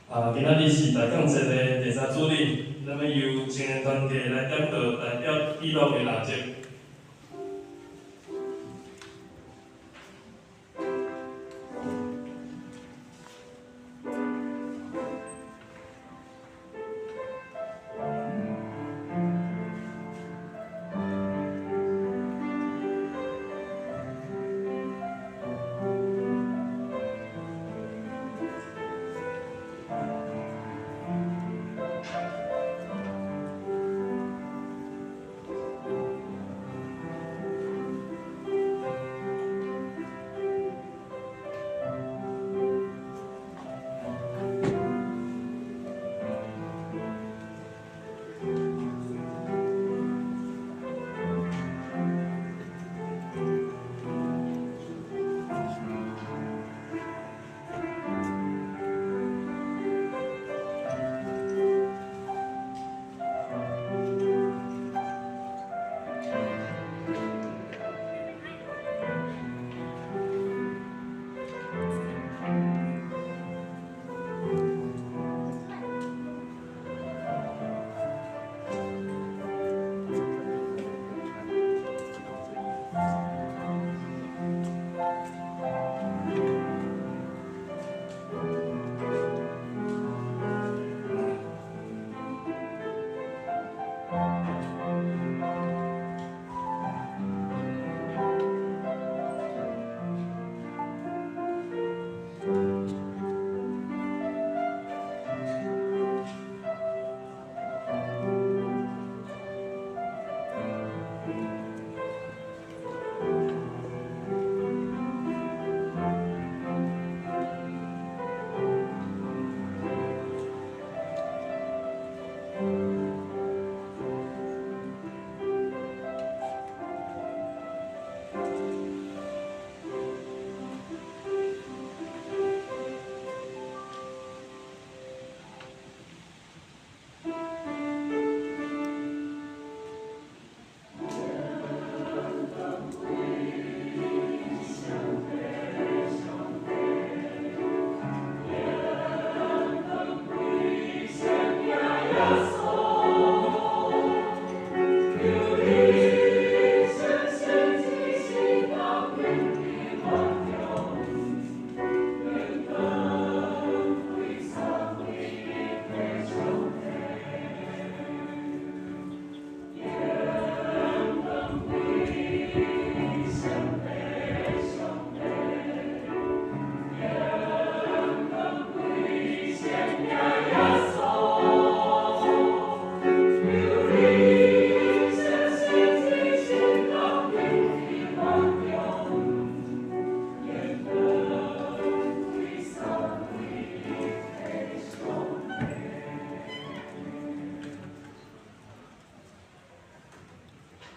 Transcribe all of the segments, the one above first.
今仔日是大港节的第三主日，咱们由青年团体来点导代表记录的蜡烛。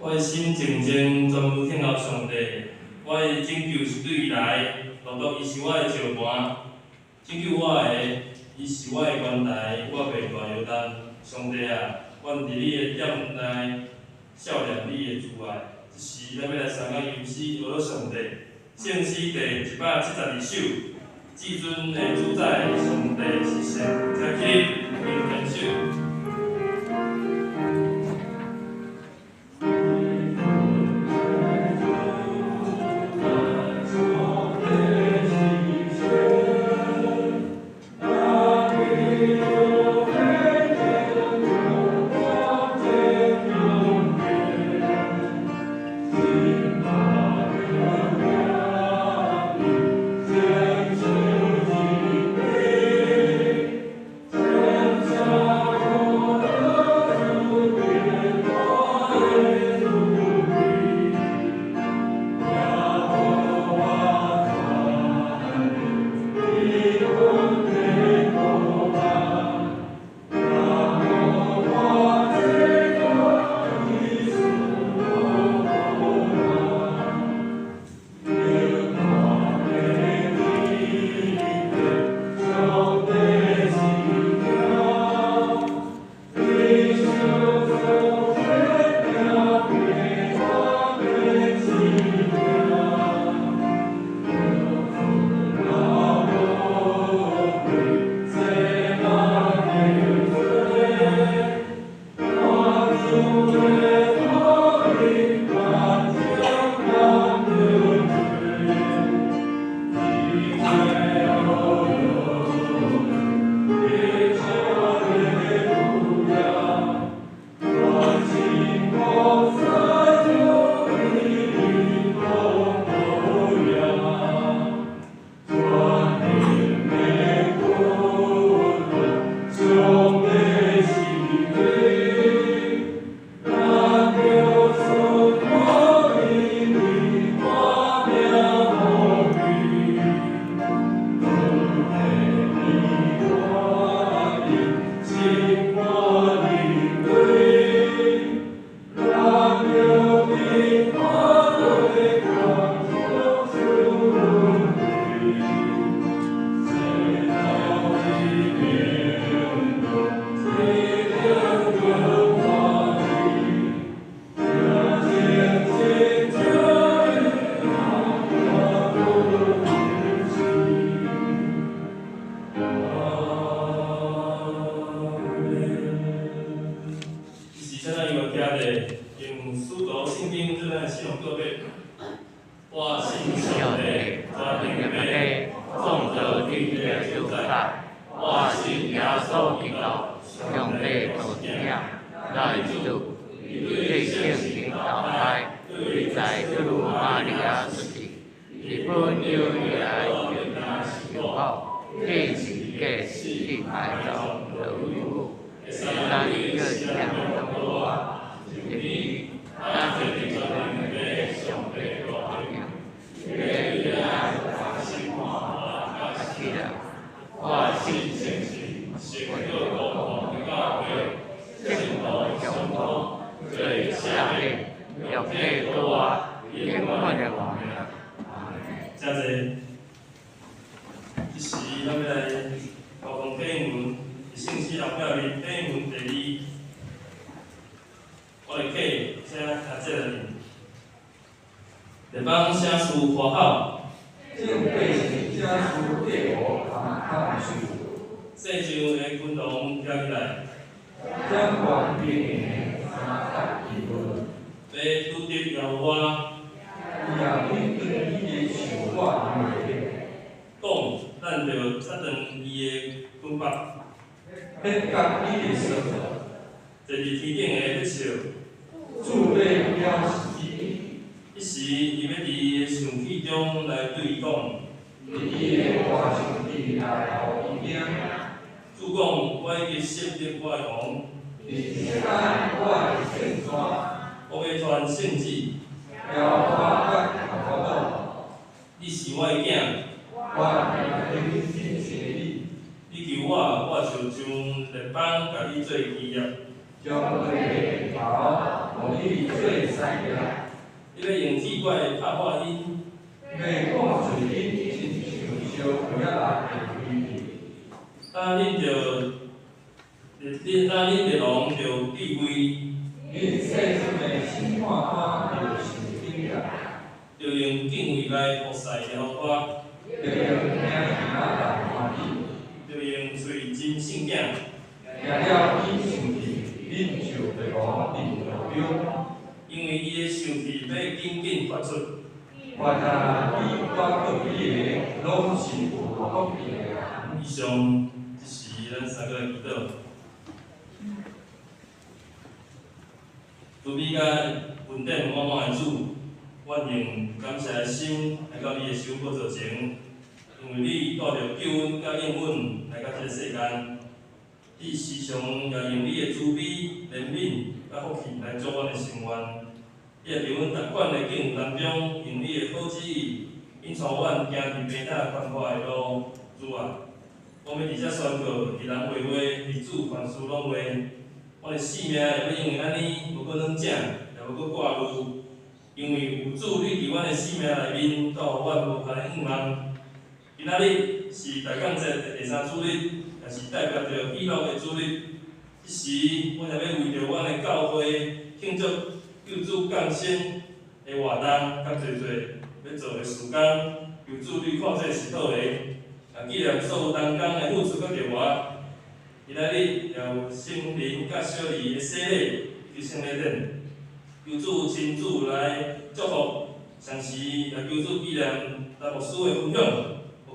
我的心静静专务听候上帝，我的拯救是对伊来，唯独伊是我的石盘，拯救我的，伊是我的关台，我袂大摇动。上帝啊，阮伫你的点内笑念你的慈爱。这时，咱要来参加吟诗学上帝，圣诗第172首，至尊的主宰，上帝是神，开启明天首。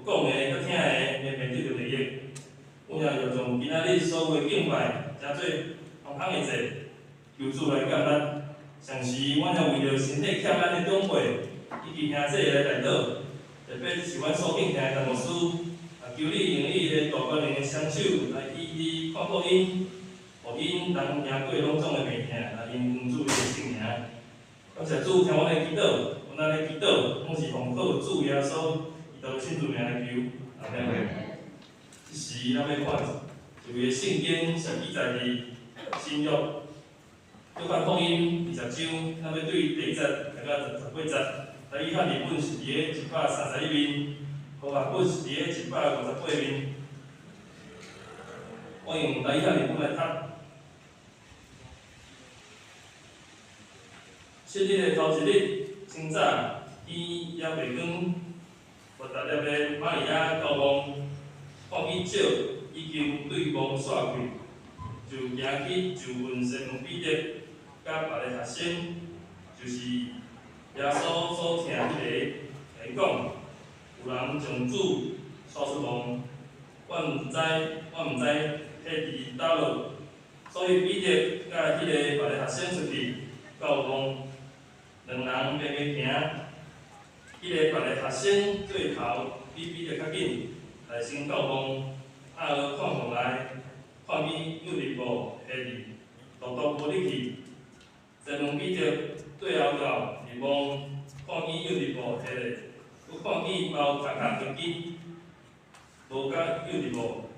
讲的、佮听的，面面得到利益。有影着从今仔日所有敬拜，诚做丰丰的节，求主来感咱。上时，阮也为着身体欠咱的长辈以及兄弟来代祷，特别是阮所敬听的牧师，求你用你的大光明的双手来医治看顾因，互因能赢过拢总的病痛，来因主的圣名。感谢主听阮的祈祷，阮仔的祈祷，拢是奉靠主耶稣基督的圣主名来求，阿门。即时咱要看一位圣经是记载伫新约。约翰福音20章，咱要对第1节大到18节。来约翰译本是伫个131面，和合本是伫个158面。我用来约翰译本来读。7日的头一日，清早天还袂光，无达粒的玛利亚到望，看见鸟已经对望煞去，就行去就问西门彼得。甲别个学生，就是耶稣所听迄个，来讲，有人将主带出梦，阮毋知迄伫倒落，所以彼得甲迄个别个学生出去到梦，两人慢慢行，迄个别个学生做头比彼得较紧，来先到梦，看望来，看见有日无下伫，独独无入去。西门彼得对后到日望，看见有日无下咧，佮看见包夹夹的紧，无甲有日无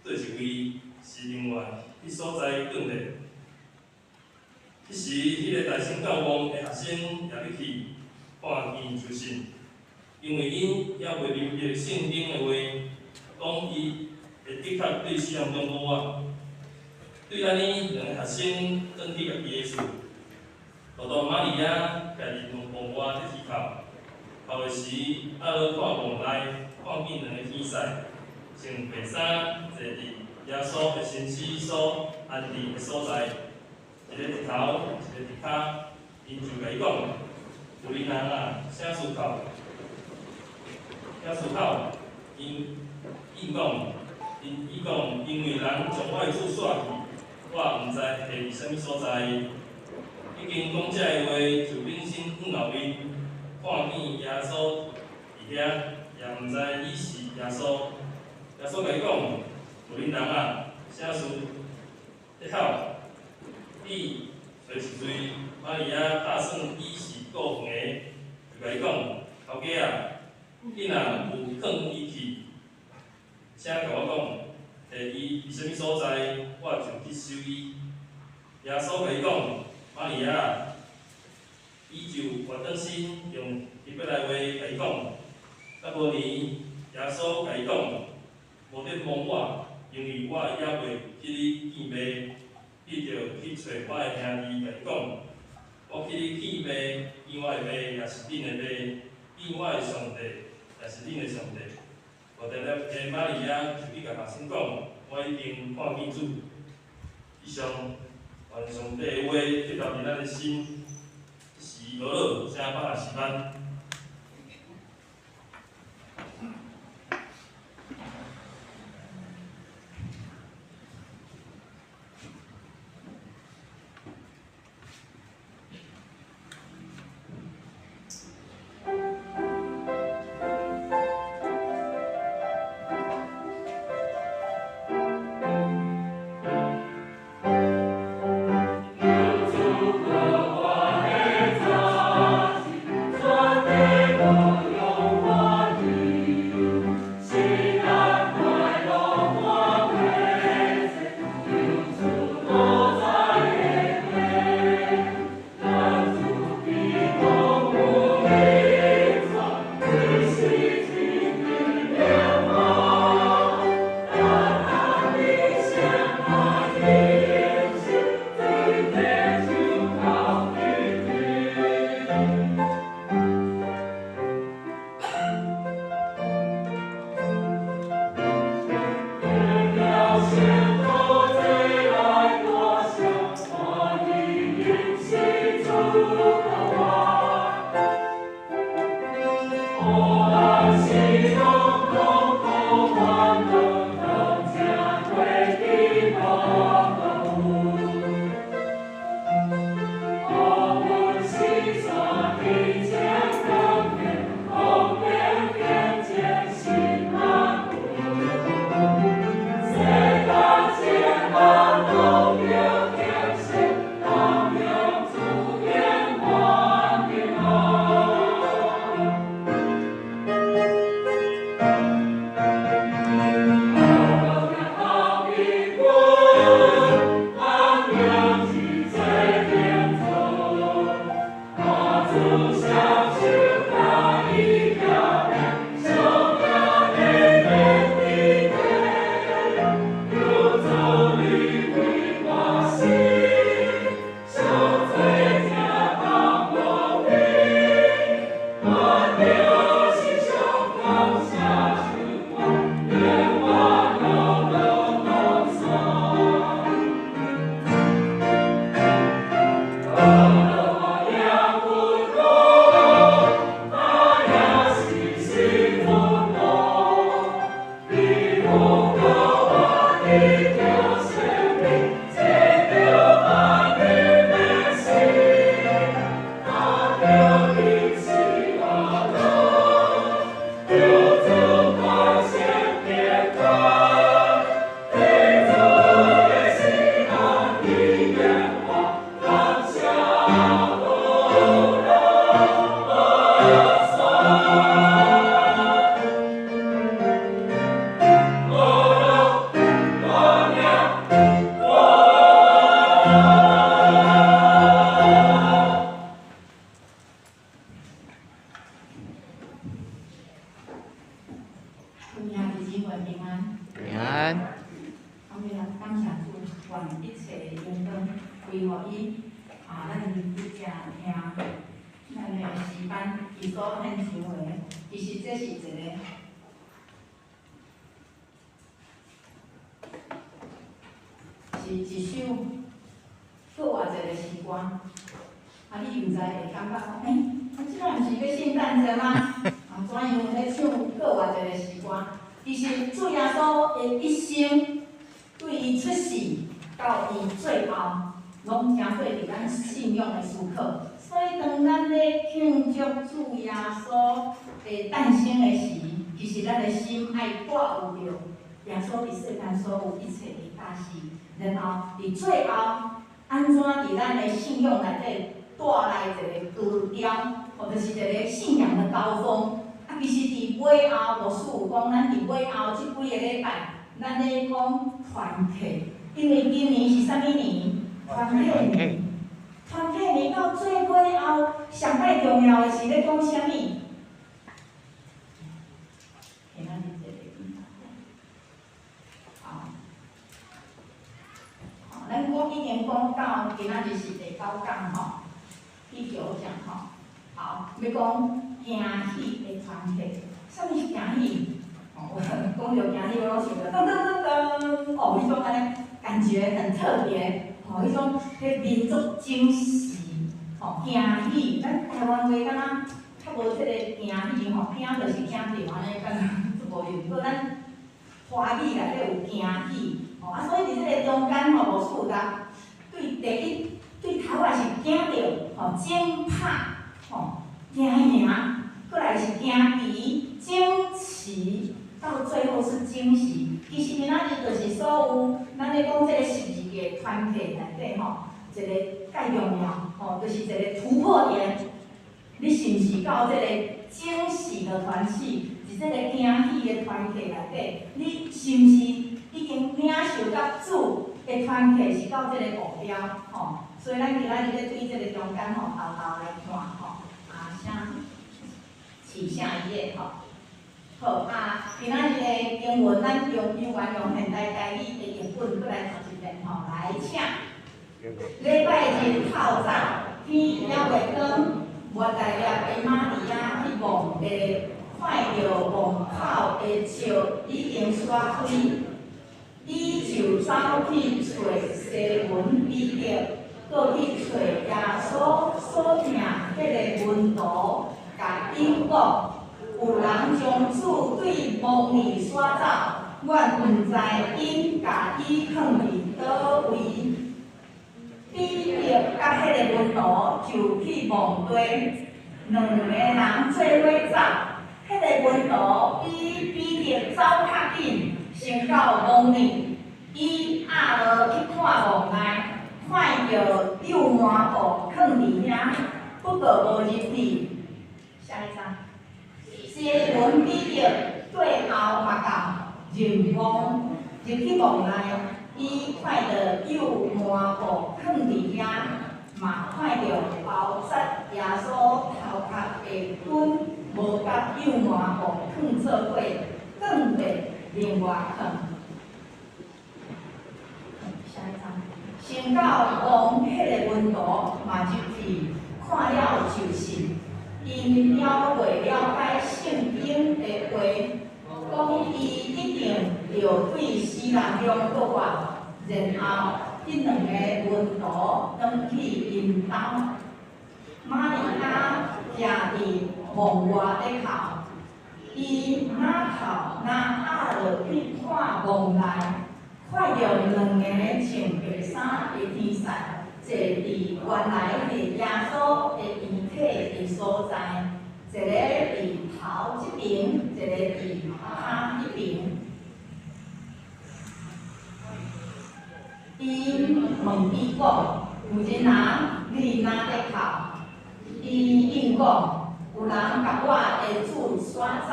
做一位是另外迄所在转咧。迄时，迄个大声教望的学生也入去看见就信，因为因也未明白圣经的话，讲伊会的确对世人中无啊。对咱呢两个学生转去家己的厝。路到玛利亚家己用望外伫天头，头的时，看望内，看见两个天使，穿白衫，坐伫耶稣的身躯所安置的所在，一个伫头，一个伫骹，因就甲伊讲：有人啊，啥思考？因讲，因为人将我的主煞去，我毋知下伫啥物所在。已经讲遮个话，就忍心往后面，看见耶稣伫遐，也毋知伊是耶稣。耶稣甲伊讲：有恁人啊，啥事得晓？你找一位玛利亚打算伊是顾园的，就甲伊讲：头家啊，你若有放伊去，请甲我讲，伊伫啥物所在，我就去收伊。耶稣甲伊讲。玛利亚，伊就活转身，用希伯来话甲伊讲。啊，无年，耶稣甲伊讲，无得望我，因为我也袂去你见面，你着去找我的兄弟甲伊讲，我去你见面，见我的妈也是恁的妈，见我的上帝也是恁的上帝。后头咧，玛利亚就去甲学生讲，我已经看见主。以上。愿上帝的话得到伫咱的心，是落落正810万。做。祝兄弟姊妹平安。平安。我们来感谢主，愿一切荣光归乎伊。咱一直听咱的诗班伊所献唱的，其实这是一个，是一首搁偌一个诗歌。你毋知会感觉讲，即摆毋是要圣诞节吗？怎样咧唱搁偌一个诗歌？其实主耶稣的一生，对伊出世到伊最后，拢正对伫咱信仰的时刻。所以当咱咧庆祝主耶稣的诞生的时，其实咱的心爱带有着耶稣伫世间所有一切的大事，然后伫最后安怎伫咱的信仰内底带来一个高潮，或者是一个信仰的高峰。其实伫尾后，无事有讲，咱伫尾后即几个礼拜，咱咧讲团契，因为今年是啥物年？团契年。团契年到最尾后，上摆重要的是咧讲啥物？给咱理解的好，咱已经讲到今仔日是第9讲吼，第9讲吼。好，要讲惊喜的团契，啥物是惊喜？讲到惊喜，我想到噔噔噔噔，迄种安尼感觉很特别，迄种民族惊喜，惊喜。咱台湾话敢若较无即个惊喜惊就是惊着安尼，敢若无用。过咱华语内底有惊喜，所以伫即个中间无事有对第一对头也是惊着，惊怕。惊名，过来是惊奇、惊奇，到最后是惊喜。其实今仔日就是所有咱咧讲即个十字的团契内底一个介重要，就是一个突破点。你是毋是到即个惊喜的团契，是即个惊喜的团契内底？你是毋是已经领受到主的团契是到即个目标？所以咱今仔日咧对即个中间豆豆来看请下一页好今仔日的经文咱用现代台语的译本过来读一遍来请。礼拜日透早，天还袂光，我大粒的玛利亚去望地，看到望口的树已经煞开，伊就走去找西门彼得，搁去找耶稣所听迄个门徒。甲因讲，有人将主对魔女刷走，我毋知因甲伊放伫倒位。彼得甲迄个门徒就去望地，两个人做伙走。迄个门徒比彼得走较紧，先到魔女，伊压落去看望内，看到幼麻布放伫遐，不过无入去。下一张，西门彼得最后嘛到入望入去望内，伊看到幼麻布放伫遐，嘛看到包扎耶稣头壳的墩无甲幼麻布放做伙，更袂另外放。下一张，先到望迄个门徒嘛入去看了就信。因了袂了解圣经的话，讲伊一定要对死人中国话，然后迄两个门徒转去因兜。玛利亚徛伫门外咧哭，伊哪哭哪压落去看门内，看到两个穿白衫的天使。坐伫原来的耶稣的遗体的所在，一个伫头这边，一个伫骹迄边。伊问伊讲：有一人你哪咧哭？伊应讲：有人甲我的主刷走，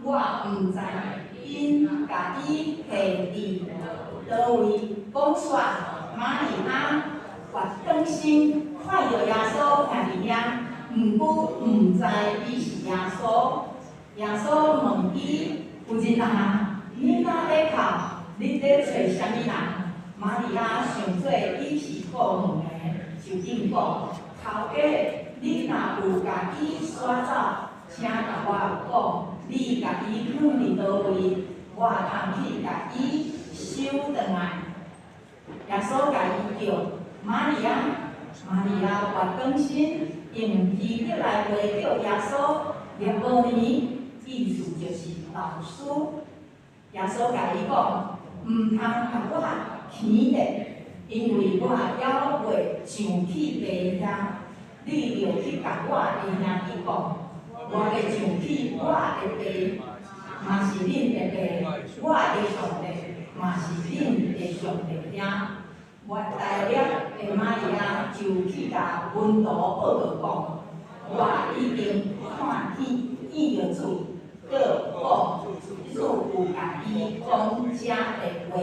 我毋知因甲伊下伫倒位。讲煞，玛利亚。转身看到耶稣徛伫遐，毋过毋知伊是耶稣。耶稣问伊：有一人，你若咧哭，你咧找啥物人？玛利亚想做伊是过门的，就应讲：头家，你若有甲伊刷走，请甲我讲，你甲伊放伫倒位，我通去甲伊收转来。耶稣甲伊叫玛利亚，玛利亚越更新，用希伯来话叫耶稣列波尼，意思就是老师。耶稣甲伊讲，毋通甲我起的，因为我还未上去地遐，你着去甲我的兄弟讲，我要上去我的地，嘛是恁的地，我的上帝嘛是恁的上帝兄。我大了的玛利亚就去甲门徒报告讲，我已经看见着主，搁讲主有甲伊讲遮的话。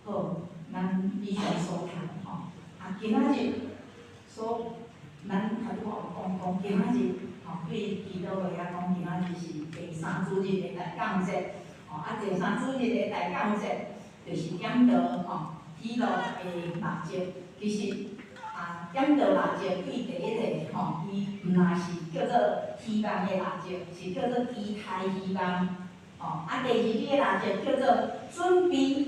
好，咱以上所谈吼，今仔日咱头拄讲今仔日对基督教来讲，今仔日是第三主日的大降节，第三主日的大降节就是点到喜乐的六节。其实点到六节对第一个伊毋若是叫做希望的六节，是叫做期待希望。第二个六节叫做准备，预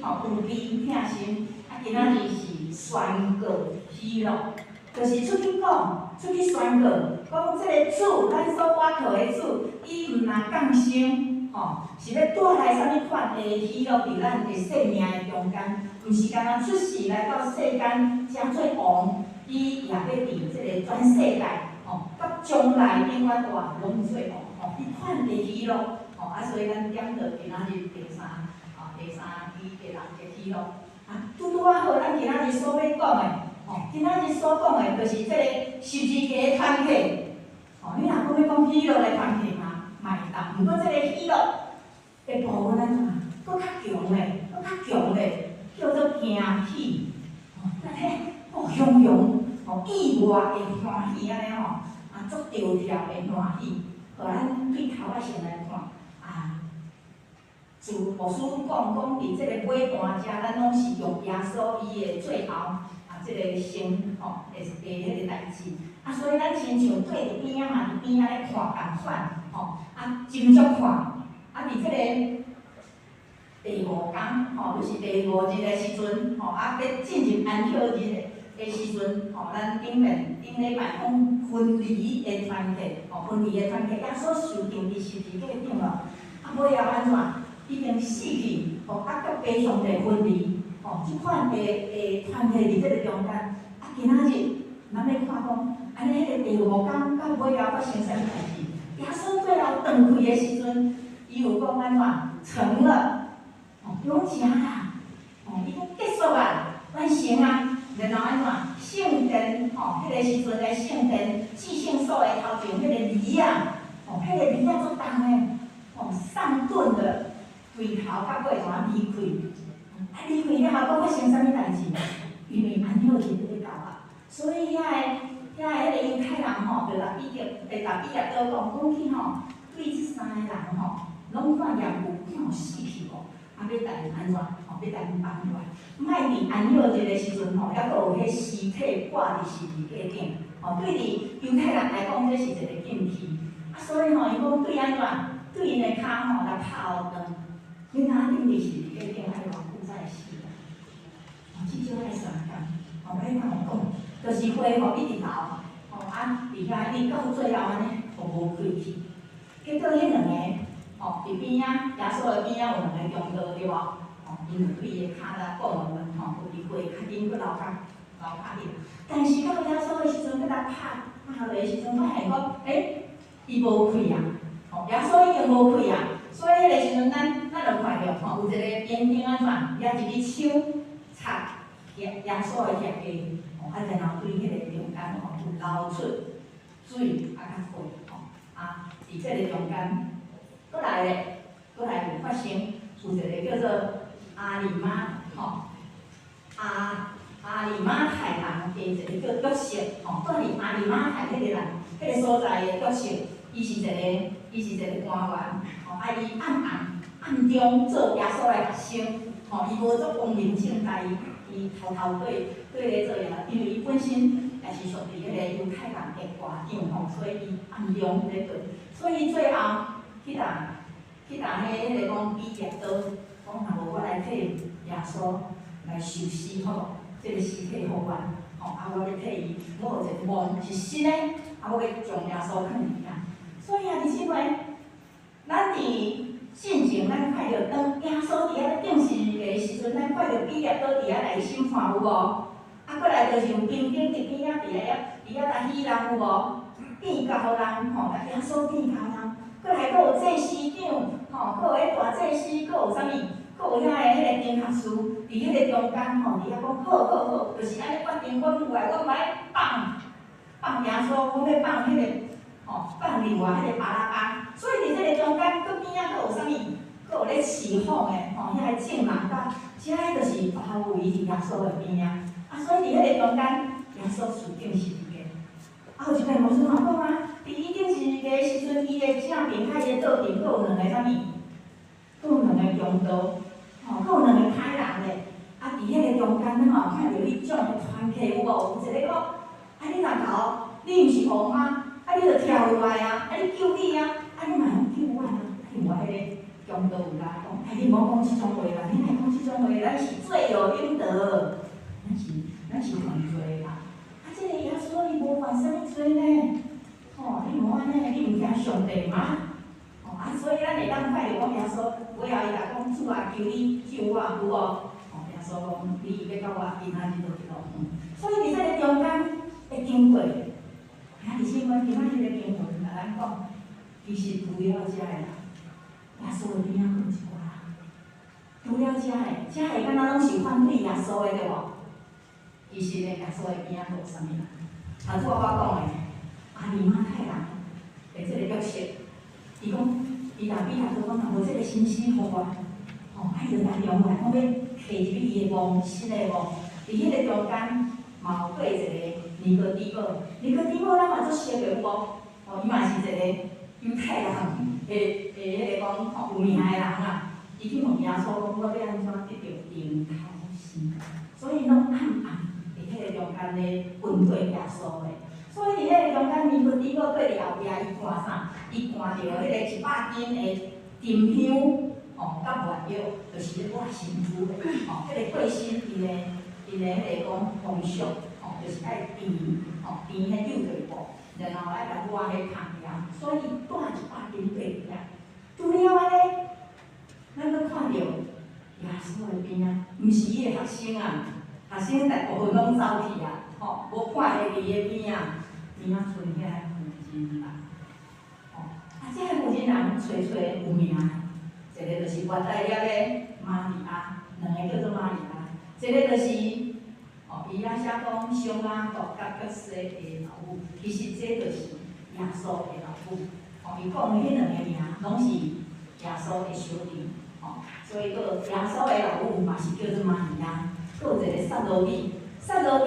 备疼心。今仔日是宣告喜乐，就是出去讲，出去宣告，讲这个主，咱所倚靠的主，伊毋若降生，是要带来啥物款的喜乐伫咱的生命的中间，毋是干那出世来到世间，才做王，伊也要伫这个全世界，甲将来永远活拢做王，伊款的喜乐。所以咱点到今仔日第三期第六节喜乐。拄好，咱今仔日所要讲的，今仔日所讲的，就是这个十字架的团契。你若讲要讲喜乐的团契嘛，嘛会当。毋过这个喜乐的部分咱怎搁较强嘞，搁较强嘞，叫做惊喜。雄意外的欢喜安尼足条条的欢喜。互咱对头仔先来看。自牧师讲，伫即个尾段遮，咱拢是用耶稣伊的最后即个生的迄个代志。所以咱亲像对伫边仔嘛，伫边仔咧看共款，斟酌看。伫即个第五天，就是第五日的时阵，要进入安息日的时阵，咱顶礼拜讲分离的团契，分离的团契，耶稣受定伫十字架顶了，尾后安怎？已经死去，甲爸上帝分离，即款的团契伫即个中间。今仔日咱要看讲，安尼迄个第五天到尾后发生啥物代志？耶稣最后断开的时阵，伊有讲安怎？成了，拢成啦，已经结束啊，完成啊。然后安怎？圣殿，迄个时阵的圣殿，至圣所的头前迄个梨啊，迄个梨啊足重的，上顿的。对头到尾怎离开？离开了后，搁发生啥物代志？因为安息日咧到啊，所以遐个犹太人就来比较，倒讲去对即三个人拢看厌有死去无？要带因安怎？要带因放出来。莫伫安息日的时阵还佫有迄尸体挂伫十字架顶。对伫犹太人来讲，这是一个禁忌。所以伊讲对安怎？对因的骹来拍后长。你若顶伫是伫个顶爱偌久才会死啊？至少爱3天。我甲讲，就是恢复一直头，伫遐伊到最后安尼，无开去。结果迄两个，伫边仔，耶稣的边仔有两个强盗对无？因就对伊的骹来讲问，有机会较紧佫留拍去。但是到耶稣的时阵，佫来拍落的时阵，发现讲，伊无开啊！耶稣已经无开啊！所以迄个时阵，咱就看着有一个边顶安怎，抓一支手插耶稣的脚下，然后对迄个中间有流出水较血，伫即个中间，佫来有发生有一个叫做阿里马阿里马太人的一个角色，住伫阿里马太迄个人迄个所在的角色。伊是一个官员，吼，伊暗中做耶稣的学生，吼，伊无做光明正大，伊偷对咧做呀，因为伊本身也是属于迄个犹太人的官长，吼，所以伊暗中咧做，所以最后去打迄个讲比耶刀，讲若无我来替耶稣来受死吼，即个尸体好完，吼，我要替伊，我有一个梦是新的，我要将耶稣放里啊。所以啊，弟兄们，咱伫进前，咱看着当耶稣伫遐定十字架时阵，咱看着比耶刀伫遐来审判有无？啊，过来就是有兵丁伫边仔伫遐来死人有无？变教人吼，甲耶稣变教人。过来，佫有祭司长，吼，佫有迄大祭司，佫有啥物？佫有遐个迄个经学士，伫迄个中间吼，伫遐讲好，就是安尼决定，阮来，我要放耶稣，我要放迄个吼，放另外迄个巴拉巴。所以伫即个中间，佫边仔佫有啥物？佫有咧起哄的，吼，遐个证人甲，遮个就是包围伫耶稣的边仔。啊，所以伫迄个中间，耶稣受定十字架。啊，有一个牧师嘛讲啊。伫伊顶十字架的时阵，伊的正面海的桌顶，佫有两个啥物？佫有两个强盗，吼，佫有两个歹人咧。啊，伫迄个中间，咱嘛有看到迄种的团契有无？有一个讲，啊，你若搞，你毋是王吗？啊，你着跳落来啊！啊，你救你啊！啊，你嘛用救我啊！另外迄个强盗有甲讲，哎，你莫讲即种话啦，你莫讲即种话，咱是罪有应得，咱是犯罪啦。啊，即个耶稣伊无犯啥物罪呢？吼，你无安尼，你毋惊上帝吗？吼啊，所以咱会当看着讲耶稣，尾后伊甲讲主啊，求你救我，有无？吼，耶稣讲你要到我今仔日就去路。所以伫这个中间会经过，啊，弟兄们，今仔日的经文甲咱讲，其实除了遮个啦，耶稣的边仔佫有一寡人，除了遮个敢若拢是反对耶稣的对无？其实咧，耶稣的边仔佫有啥物人？啊，拄我讲的。阿尼马太人的即个约瑟，伊讲，伊若比他说讲，若无即个信息互我，吼，爱着来用来，我要摕入去伊的梦，新的梦，伫迄个中间，嘛有对一个尼哥底母咱嘛做熟个有无？吼，伊嘛是一个犹太人的迄个讲吼有名的人啊，伊去问耶稣讲，我要安怎得到灵头生？所以拢暗伫迄个中间咧问对耶稣的。所以伫迄个中间，尼哥底母过伫后壁，伊看啥？伊看到迄个100斤的沉香，吼，甲原药，就是我神父的，吼，迄个过身伊的迄个讲风俗，吼，就是爱甜，吼，甜迄酒对无，然后爱甲我迄香料，所以带100斤过去啊。除了安尼，咱阁看到耶稣的边仔，毋是伊的学生啊，学生大部分拢走去啊，吼，无看会伫伊边仔。边仔剩遐个负责人，吼，啊，即个负责人吹有名，一个就是约代了的玛利亚，两个叫做玛利亚，一个就是，吼，伊遐写讲小雅各甲约瑟的老母，其实这就是耶稣的老母，吼，伊讲的迄两个名拢是耶稣的小弟，吼，所以个耶稣的老母嘛是叫做玛利亚，佫有一个撒罗米，敢若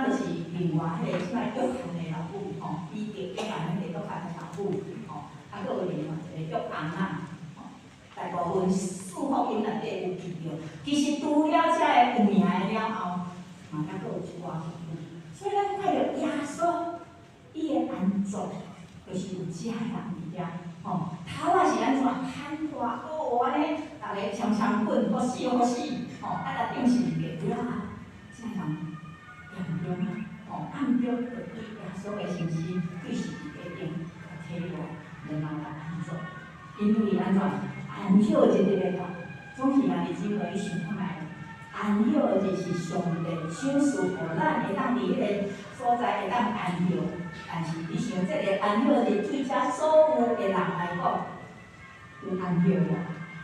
就是另外迄个即摆约翰的老母。吼，伊着约翰迄个约翰的老母，吼，啊，佫有另外一个约翰啊，吼，大部分四福音内底有记着。其实除了遮个有名的了后，嘛才佫有一寡福音。所以咱看着耶稣，伊的安葬，就是有遮人伫遮，吼，头仔是安怎喊大哦安尼，逐个呛滚，好死，吼，啊，来顶是个了啊，遮人严重啊，吼，暗中着对。所有信息对是一定来提落，然后来安怎？因为安怎？安歇日的话，总是让你只可以想看卖。安歇日是上帝赏赐予咱会当伫迄个所在会当安歇，但是你想这个安歇日对遮所有的人来讲，有安歇无？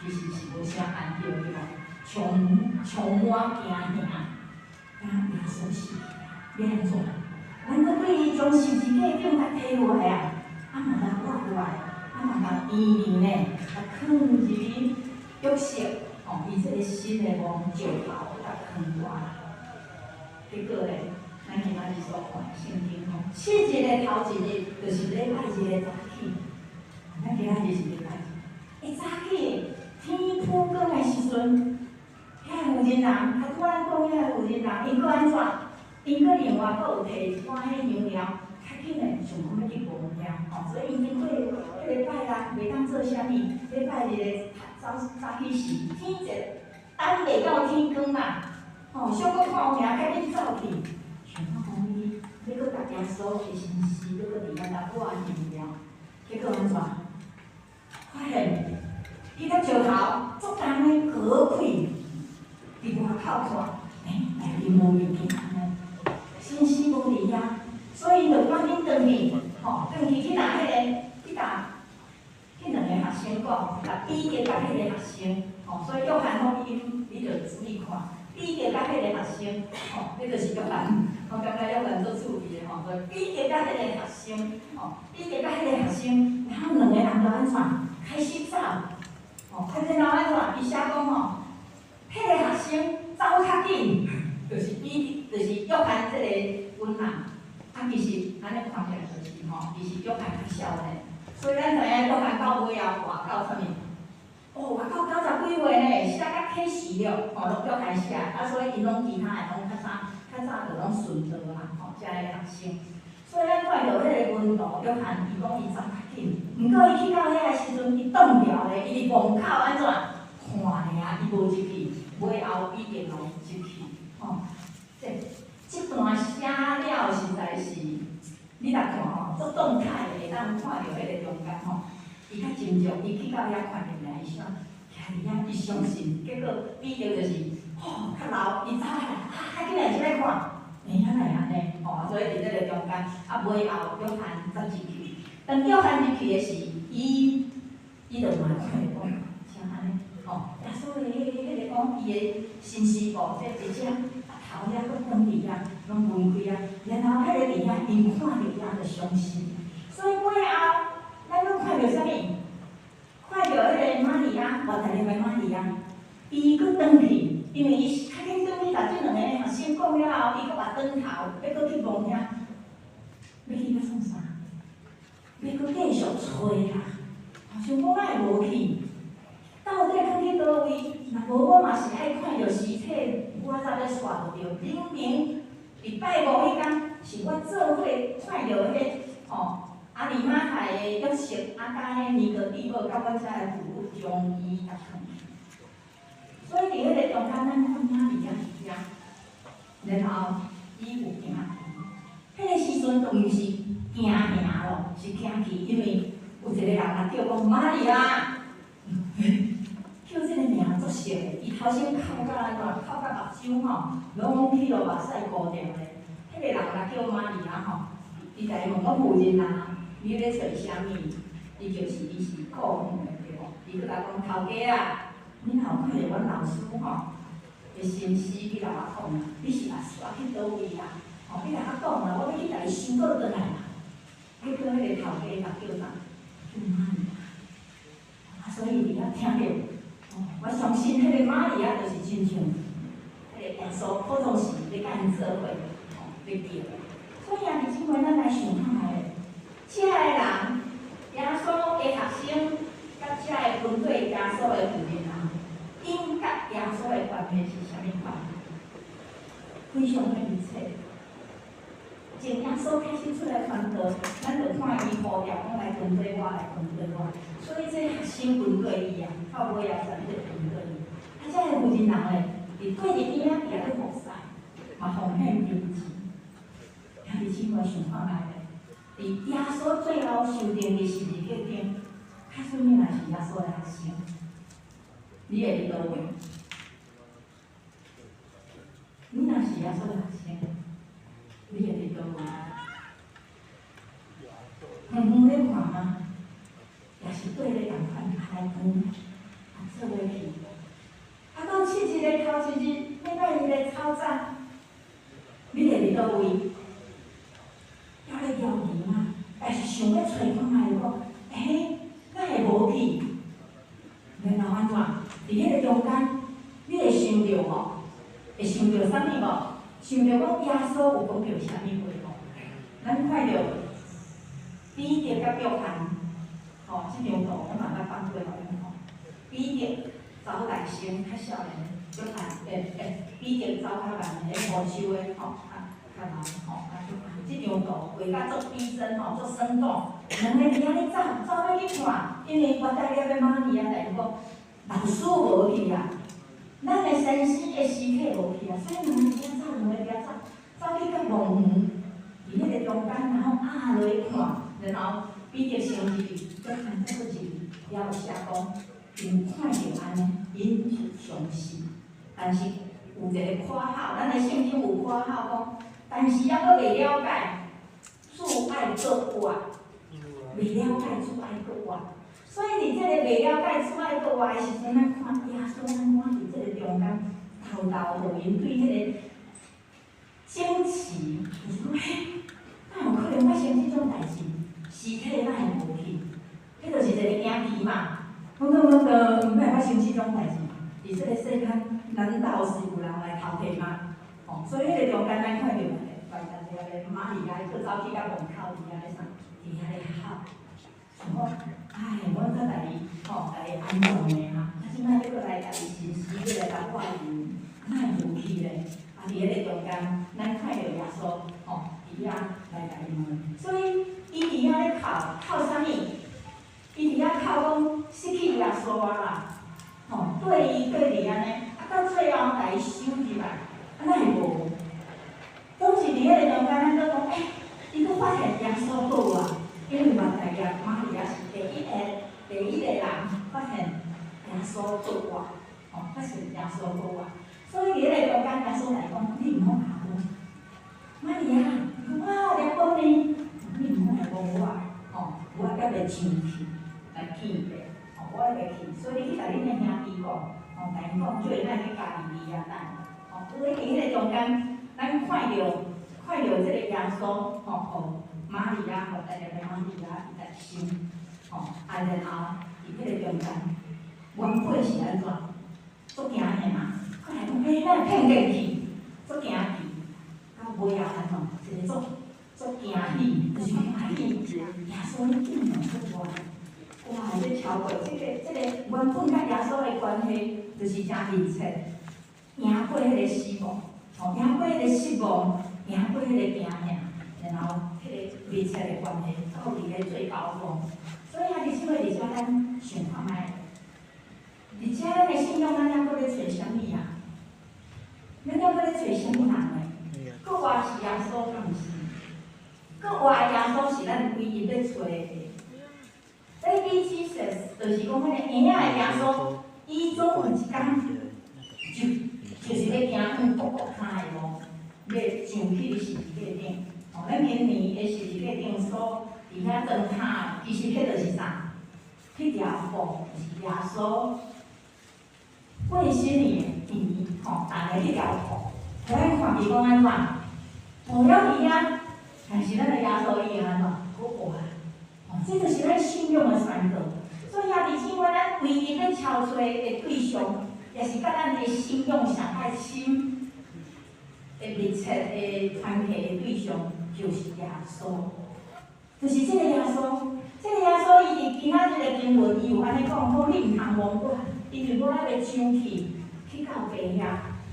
其实是无啥安歇的哦，充满惊吓，敢耶稣死，要安怎？咱阁对伊从十字架顶甲摕落来啊，啊嘛甲挖落来，啊嘛甲圆圆嘞，甲放入去约瑟，吼，伊这个新的王石头甲放落来。结果咧，咱今仔日所看圣经吼，7日的头一日就是礼拜日的早起，仔日是礼拜日。会早起天铺光的时阵，遐有钱人，啊，拄咱讲遐有钱人，因搁安怎？因搁另外搁有摕一寡迄羊料，较紧的想讲要去无料，吼，所以因经过迄礼拜六袂当做啥物，礼拜日的早起时，天一等袂到天光嘛，吼，小可看有影，赶紧走去，想讲伊要搁甲耶稣的心事，要搁伫遐搭我的羊料，结果安怎？发现伊个石头足重的隔开，伫外口看，内面无物件呢，信息无伫遐，所以就赶紧转去，吼，转去去拿迄个，去拿，迄两个学生讲，甲比着甲迄个学生，吼，所以约翰福音你着注意看，比着甲迄个学生，吼，迄就是约翰，我感觉约翰做趣味的吼，所以比着甲迄个学生，吼，比着甲迄个学生，然后两个人就安怎开始走。然后安怎？伊写讲吼，迄个学生走较紧，就是约翰即个文人，啊，其实安尼看起来就是吼，其实约翰较少年，所以咱知影约翰到尾后活到啥物？活到90几岁呢，写甲启示录，吼，拢约翰写，啊，所以因拢其他的拢较早就拢顺道啦，吼，遮个学生。所以咱看到迄个温度，约翰伊讲伊走较紧，毋过伊去到遐个时阵，伊挡掉咧，伊伫门口安怎看尔，伊无入去，尾后必定拢入去，吼。即段写了实在是，你来看吼，足动态的会当看到迄个中间吼，伊较真重，伊去到遐看见来，伊想徛伫遐，伊相信，结果比着就是，吼，较老，伊走下来，较紧来出来看。哪会安尼？吼，所以伫这个中间，啊尾后约翰才入去。当约翰入去的时，伊就问看讲，像安尼，吼，耶稣的迄个讲伊的新师傅，这一只头遐搁长伫遐，拢分开啊，然后迄个伫遐，因看着遐就相信。所以尾后，咱搁看着啥物？看着迄个玛利亚，活在里的玛利亚，伊搁转去。因为伊较紧转去，甲即两个学生讲了后，伊搁把转头，要搁去望遐，要去要创啥？要搁继续找啦。想讲咱会无去，到底去倒位？若无我嘛是爱看着尸体，我才要煞着着。明明礼拜五迄天是我做伙看着迄阿里马海的约瑟，啊，甲迄尼哥底母甲我遮的父母将伊甲藏去。所以伫迄个中间，咱看玛利亚伫遐，然后伊有行去。迄个时阵就毋是行咯，是行去，因为有一个人来叫讲玛利亚，叫即个名足熟的，伊头先哭到安怎，哭到目睭吼，拢去落目屎糊掉咧。迄个人来叫玛利亚吼，伊就问讲妇人啊，你咧找啥物？伊就是伊是顾园的对无？伊佫来讲头家啊。你若有看着阮老师吼，的心思，你甲我讲，你是若煞去倒位啊？吼，你甲我讲啦，我要去甲伊收倒转来啦。结果迄个头家甲叫啥？叫玛利亚。啊，所以你遐听着，我相信迄个玛利亚就是真像迄个耶稣普通时咧甲因做伙，咧叫。所以啊，弟兄们，咱来想看下，遮个人，耶稣的学生，甲遮个军队耶稣的妇人。因甲耶稣的关系是啥物关系？非常的密切。从耶稣开始出来传道，咱就看伊呼调讲来跟对我，来跟对我。所以这学生跟对伊啊，到尾也选择跟对伊。啊，这个有钱人咧，伫对伫边仔也咧服侍，嘛奉献金钱。兄弟姊妹想看下咧，伫耶稣最后受定的十字架顶，较出名也是耶稣的学生。你会伫倒位？你若是耶稣的学生，你会伫倒位？远远咧看吗？也是对咧共款开光，做伙去。啊，到七日的头一日，礼拜日的草早，你会伫倒位？还咧摇钱啊？但是想要找看下讲，咱会无去？然后安怎？伫迄个中间，你会想到无？会想到啥物无？想到讲耶稣有讲着啥物话无？咱看到彼得甲约翰，吼，即张图我嘛捌放过互恁看。比着走大生较少年，就比着走较慢的无手的吼，较慢吼，即张图画甲足逼真吼，足生动。两个伫遐咧走，走要去看，因为我带了个妈咪啊，来讲老师无去啊，咱的先生的尸体无去啊，所以两个伫遐走，两个伫遐走，走去到墓园，伫迄个中间，然后落去看，然后比着成字，再看这个字，也有写讲，因看着安尼，因是相信，但是有一个括号，咱的圣经有括号讲，但是还佫未了解，阻碍个外。未了解阻碍个外，所以伫即个未了解阻碍个外的时阵，咱看耶稣安怎伫即个中间，偷偷互因对迄个惊奇，就是讲，嘿，哪有可能发生即种代志？尸体哪会无去？迄就是一个惊奇嘛。阮会发生即种代志？伫即个世间，难道是有人来偷摕吗？哦，所以迄个中间咱看到个玛利亚，佫走去到门口伫遐咧啥？伫遐咧哭，想讲，哎，阮再来吼，来安葬的哈，啊，即摆要佫来家己实施，要来甲我人，哪会无去咧？啊，伫迄个中间，咱看到耶稣吼，伫遐来甲伊问，所以伊伫遐咧哭啥物？伊伫遐哭讲失去耶稣啊啦，吼，对伊伫安尼，啊，到最后甲伊收入来，啊，哪会无？总是伫迄个中间，咱佫讲，伊佫发现耶稣过啊，因为原来耶玛利亚是第一个人发现耶稣过啊，吼，发现耶稣过啊，所以伫迄个中间，耶稣来讲，你毋好咬我，玛利亚，我了讲呢，你毋好来讲我，吼，我还袂上去来见的，吼，我还袂去，所以你去甲恁的兄弟讲，吼，甲因讲，做会咱去家己离啊等，吼，所以伫迄个中间。咱看到即个耶稣，吼，玛利亚，吼，带着个玛利亚伊来心，吼，啊，然后伫迄个中间，原本是安怎？足惊的嘛，过来讲，咱骗过去，足惊去，到尾啊安怎？一个足惊喜，就是欢喜，耶稣你竟然出我，哇！这超过这个原本甲耶稣的关系，就是真密切，赢过迄个死亡。吼，赢过迄个失望，赢过迄个惊吓，然后迄个密切的关系到伫个最高峰。所以啊，伫即个而且咱想看卖，而且咱的信仰咱还佫咧找啥物啊？咱还佫咧找啥物人咧？佫话是耶稣，敢毋是？佫话耶稣是咱唯一咧找的。Baby Jesus 就是讲迄个婴仔的耶稣，伊总有一天就是要行过国卡的路，要上去十字架顶。吼，咱今年的十字架顶所伫遐灯塔，其实迄就是啥？迄条布就是耶稣过生日的年，吼，打的迄条布。咱看伊讲安怎？布了伫遐，但是咱的耶稣伊会安怎？佫活啊！吼，这就是咱信仰的选择。所以啊，伫即摆咱唯一咧超找的对象。也是甲咱的信仰上爱心的密切的团契的对象，就是耶稣，就是这个耶稣。这个耶稣伊伫今仔日的经文，伊有安尼讲，讲你毋通忘我，因为我还袂上去到爸遐，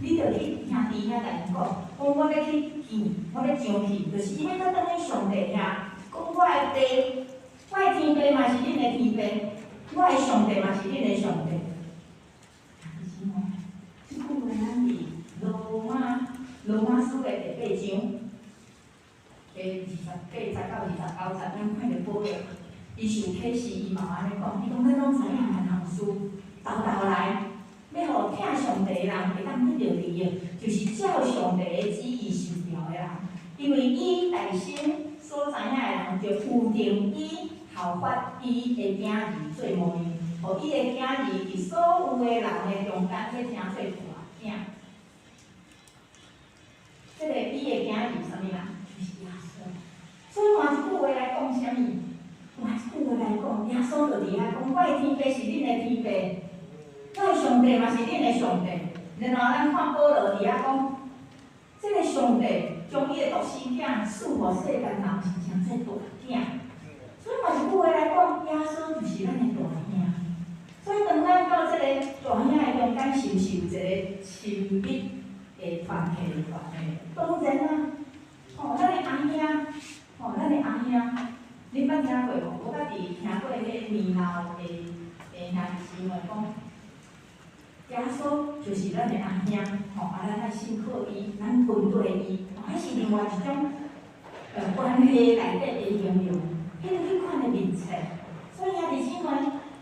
你着去兄弟遐甲因讲，讲我要去见，我要上去，就是伊要倒转去上帝遐，讲我的爸，我的天父嘛是恁的天父，我的上帝嘛是恁的上帝。即句话咱伫罗马书的第8章的28、29、29节，咱看着保罗，伊受启示，伊嘛安尼讲，伊讲咱拢知影个行事，豆来，要互听上帝的人会当得到利益，就是照上帝的旨意受调的人，因为伊内心所知影的人，就有定伊效法伊的囝儿做模样。互伊的囝儿伫所有的人的中间，要成做大囝。即个伊的囝儿是啥物人？就是耶稣。所以换一句话来讲，啥物？换一句话来讲，耶稣就伫遐讲，我的天父是恁的天父，我的上帝嘛是恁的上帝。然后咱看保罗伫遐讲，即个上帝将伊的独生囝赐互世间人，是成做大囝。所以换一句话来讲，耶稣就是。咱的大兄。所以当咱到即个大兄的中间，是毋是有一个亲密的团体的关系？当然啊，咱的阿兄，咱的阿兄，恁捌听过无？我捌伫听过迄年老的兄弟姊妹讲。耶稣就是咱的阿兄，咱爱信靠伊，咱跟对伊，迄是另外一种关系内底的形容，迄款的密切。所以兄弟姊妹，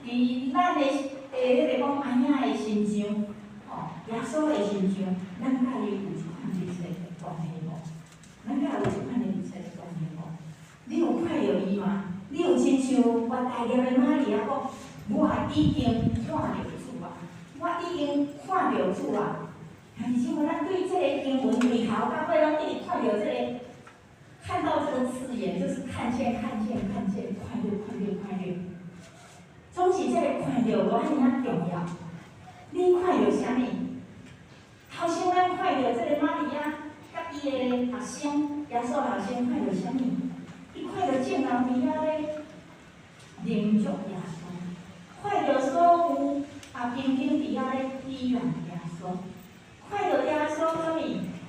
伫咱的迄个讲阿兄的身上，耶稣的身上，咱甲伊有一款密切的关系无？咱甲有一款的密切的关系无？你有看到伊吗？你有亲像我大业的玛利亚讲，我已经看到主啊！我已经看到主啊！兄弟姊妹，咱对这个经文里头到尾拢一直看到这个，看到这个字眼，就是看见，看到。总是这个看到无遐尔重要。你看到啥物？头先咱看到这个玛利亚甲伊的学生，耶稣学生看到啥物？伊看到正人伫遐咧凝祝耶稣，看到所有平平伫遐咧依赖耶稣，看到耶稣啥物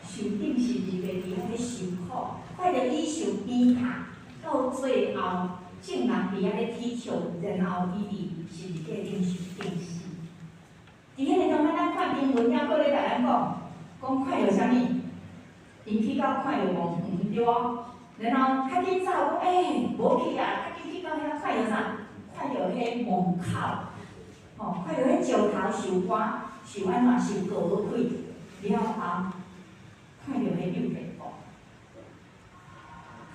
受定十字架伫遐咧受苦，看到伊受鞭挞，到最后正人伫遐咧踢球，然后伊伫十字架顶受定死。伫迄个中间，咱看经文还佫咧甲咱讲看到啥物？因去到看到墓园对无？然后较紧走，无去啊！较紧去到遐看到啥？看到迄墓口，看到迄石头受干，受安怎受过开了后，看到迄六地步，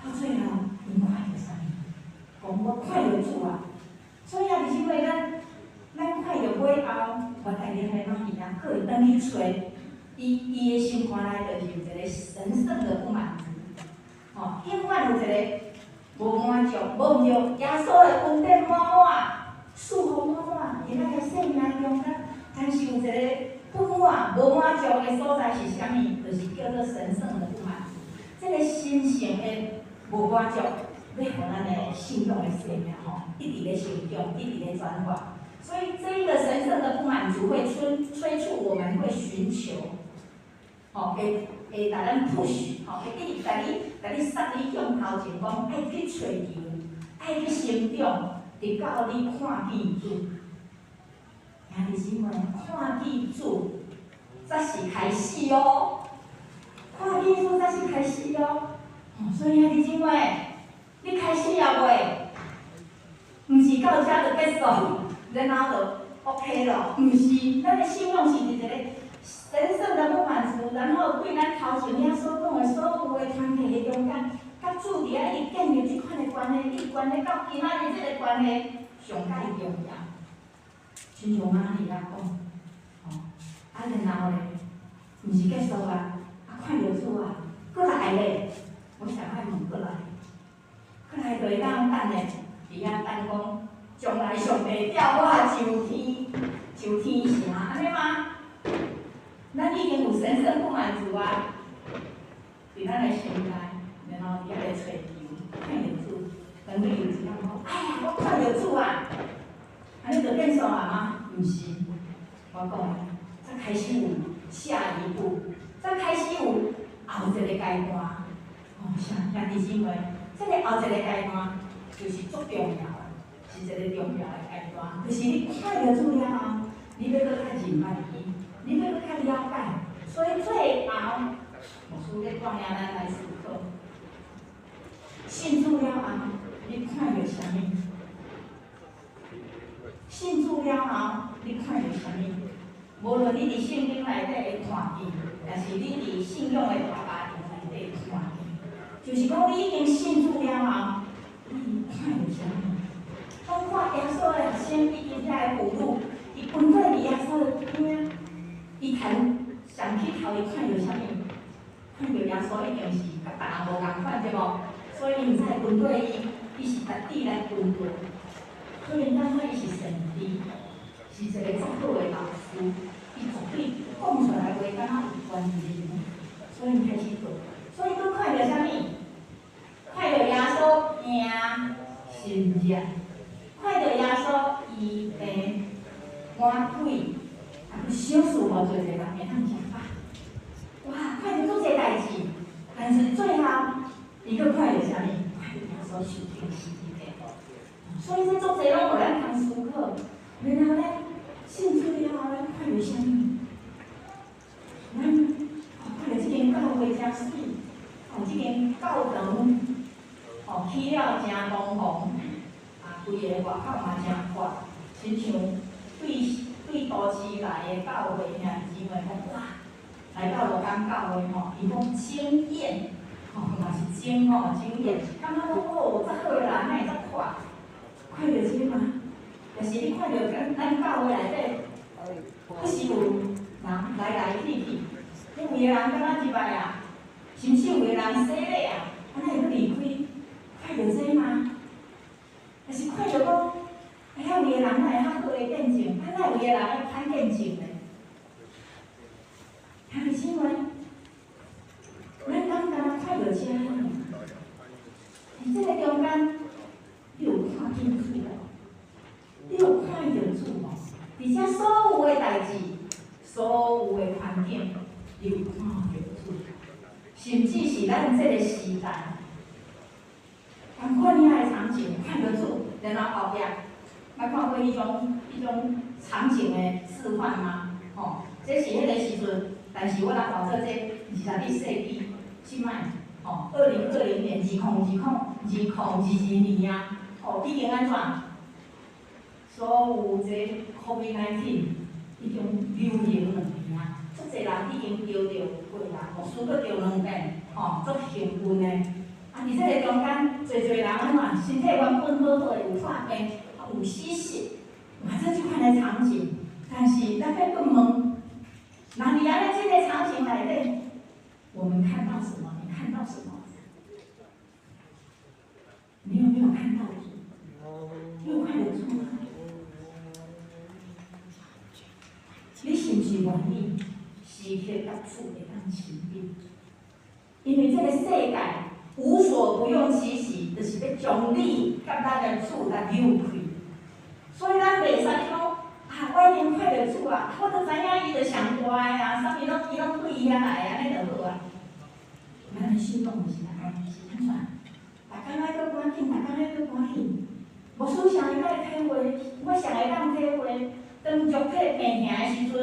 到最后因看到啥物？讲我看到主啊！所以啊，就是因为咱看到尾后，我大家来讲伊啊，可会当去找伊的心肝内就是有一个神圣的不满足。永远有一个无满足，无毋着耶稣的恩典满满，赐福满满，伫咱的生命中间，但是有一个不满、无满足的所在是啥物？就是叫做神圣的不满足。这个神圣的无满足，要互咱的信仰的生命一直咧成长，一直咧转化。所以这一个神圣的不满足会催促我们会寻求，会甲咱 push， 会一直甲你送你向头前讲，爱去找求，爱去成长，直到你看见主。兄弟姊妹，看见主才是开始哦，看见主才是开始哦。所以兄弟姊妹，你开始了未？毋是到遮就结束，然后就 OK 了，毋是，咱的信仰是一个神圣的不满足，然后对咱头前遐所讲的所有的团体的中间，甲主伫遐一建立即款的关系，伊关系到今仔日即个关系上介重要。亲像玛利亚讲，然后咧，毋是结束啊，看到主啊，佫来咧，我想爱问佫来，佫来就会当等咧，伫遐等讲，将来上帝叫我就天城，安尼吗？咱已经有神圣不满足啊，伫咱的心内，然后伫遐来找求，看到主，当你有一人讲，哎呀，我看到主啊，安尼就变煞啊吗？毋是，我讲，才开始有下一步，才开始有后一个阶段。兄弟姊妹，这个后一个阶段就是足重要的，是一个重要的阶段，就是你看到主了后，你要搁较认捌伊。你要搁较了解，所以最后，牧师咧带领咱来思考，信主了后，你看到啥物？信主了后，你看到啥物？无论你伫圣经内底会看见，但是你伫信仰的大家庭内底会看见，就是讲你已经信主了后，你看到啥物？包括耶稣的学生已经在辅助，伊分对伫耶稣的边。伊谈上去头，伊看到啥物？看到耶稣一定是甲别人无共款，对无？所以毋知分对伊是特地来分对。所以咱看伊是神师，是一个足好的老师，伊绝对讲出来话敢若有关系。所以开始做，所以佫看到啥物？看到耶稣行神迹，看到耶稣少数无做一个人会当吃饱。哇，看到足侪代志，但是最后伊佫看到啥物？看到耶稣受定死的。所以这足侪拢互咱通思考，然后呢，信主了后，咱看到啥物？咱看到即间教会真水，即间教堂，起了真堂皇，规个外口嘛真宽，亲像对都市来的教会兄姊妹讲哇，来到罗岗教会伊讲惊艳，嘛是惊惊艳，感觉讲遮好啦，哪会遮快？看到即嘛，但是你看到咱教会内底，还是有人来来去去，有个人敢若入来啊，甚至有个人洗礼啊，安尼会佫离开，看到这吗？但是看到讲，有个人哪会较好的见证，哪有个人会歹见证呢？兄弟姊妹，咱敢看到遮尔？伫这个中间，你有看见主无？你有看到主无？而且所有的代志，所有的环境，你有看到主。甚至是咱这个时代，同款遐的场景，看到主，然后后壁，捌看过迄种场景的示范吗？这是迄个时阵，但是我来保证这20世纪，即摆，2020年2022年啊，已经安怎？所有这 COVID-19 已经流行2年啊，足侪人已经得着过啦，输搁着2遍，足幸运的。伫这个中间，侪人安怎？身体原本好好的，有破病，有死死，嘛这即款的场景。但是咱要问问，那你安尼这个场景内底，我们看到什么？你看到什么？你有没有看到主？你有看到主吗？你是不是愿意时刻甲主会当亲密？因为这个世界无所不用其极，就是要将你甲咱的主来扭开。所以咱袂使讲我已经看到主啊，我都知影伊就上大个啊，啥物伊拢对伊遐来安尼就好啊。咱的心动是安尼，是安怎？逐工爱搁赶紧，逐工爱搁赶紧。无输上会当体会，我上会当体会。当肉体病行的时阵，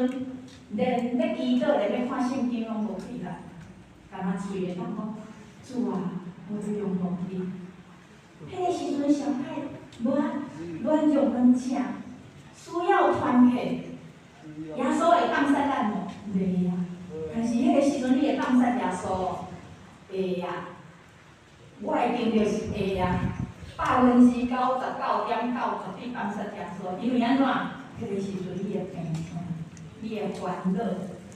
连要祈祷、连要看圣经拢无气力，干那嘴会当讲主啊，我要用功你。迄个时阵上海软弱软请，需要团契。耶稣会放散咱无？袂啊。但是迄个时阵你会放散耶稣？会啊。我会定着是会啊。99.9%你放散耶稣，因为安怎？迄个时阵，你的病痛、你的烦恼、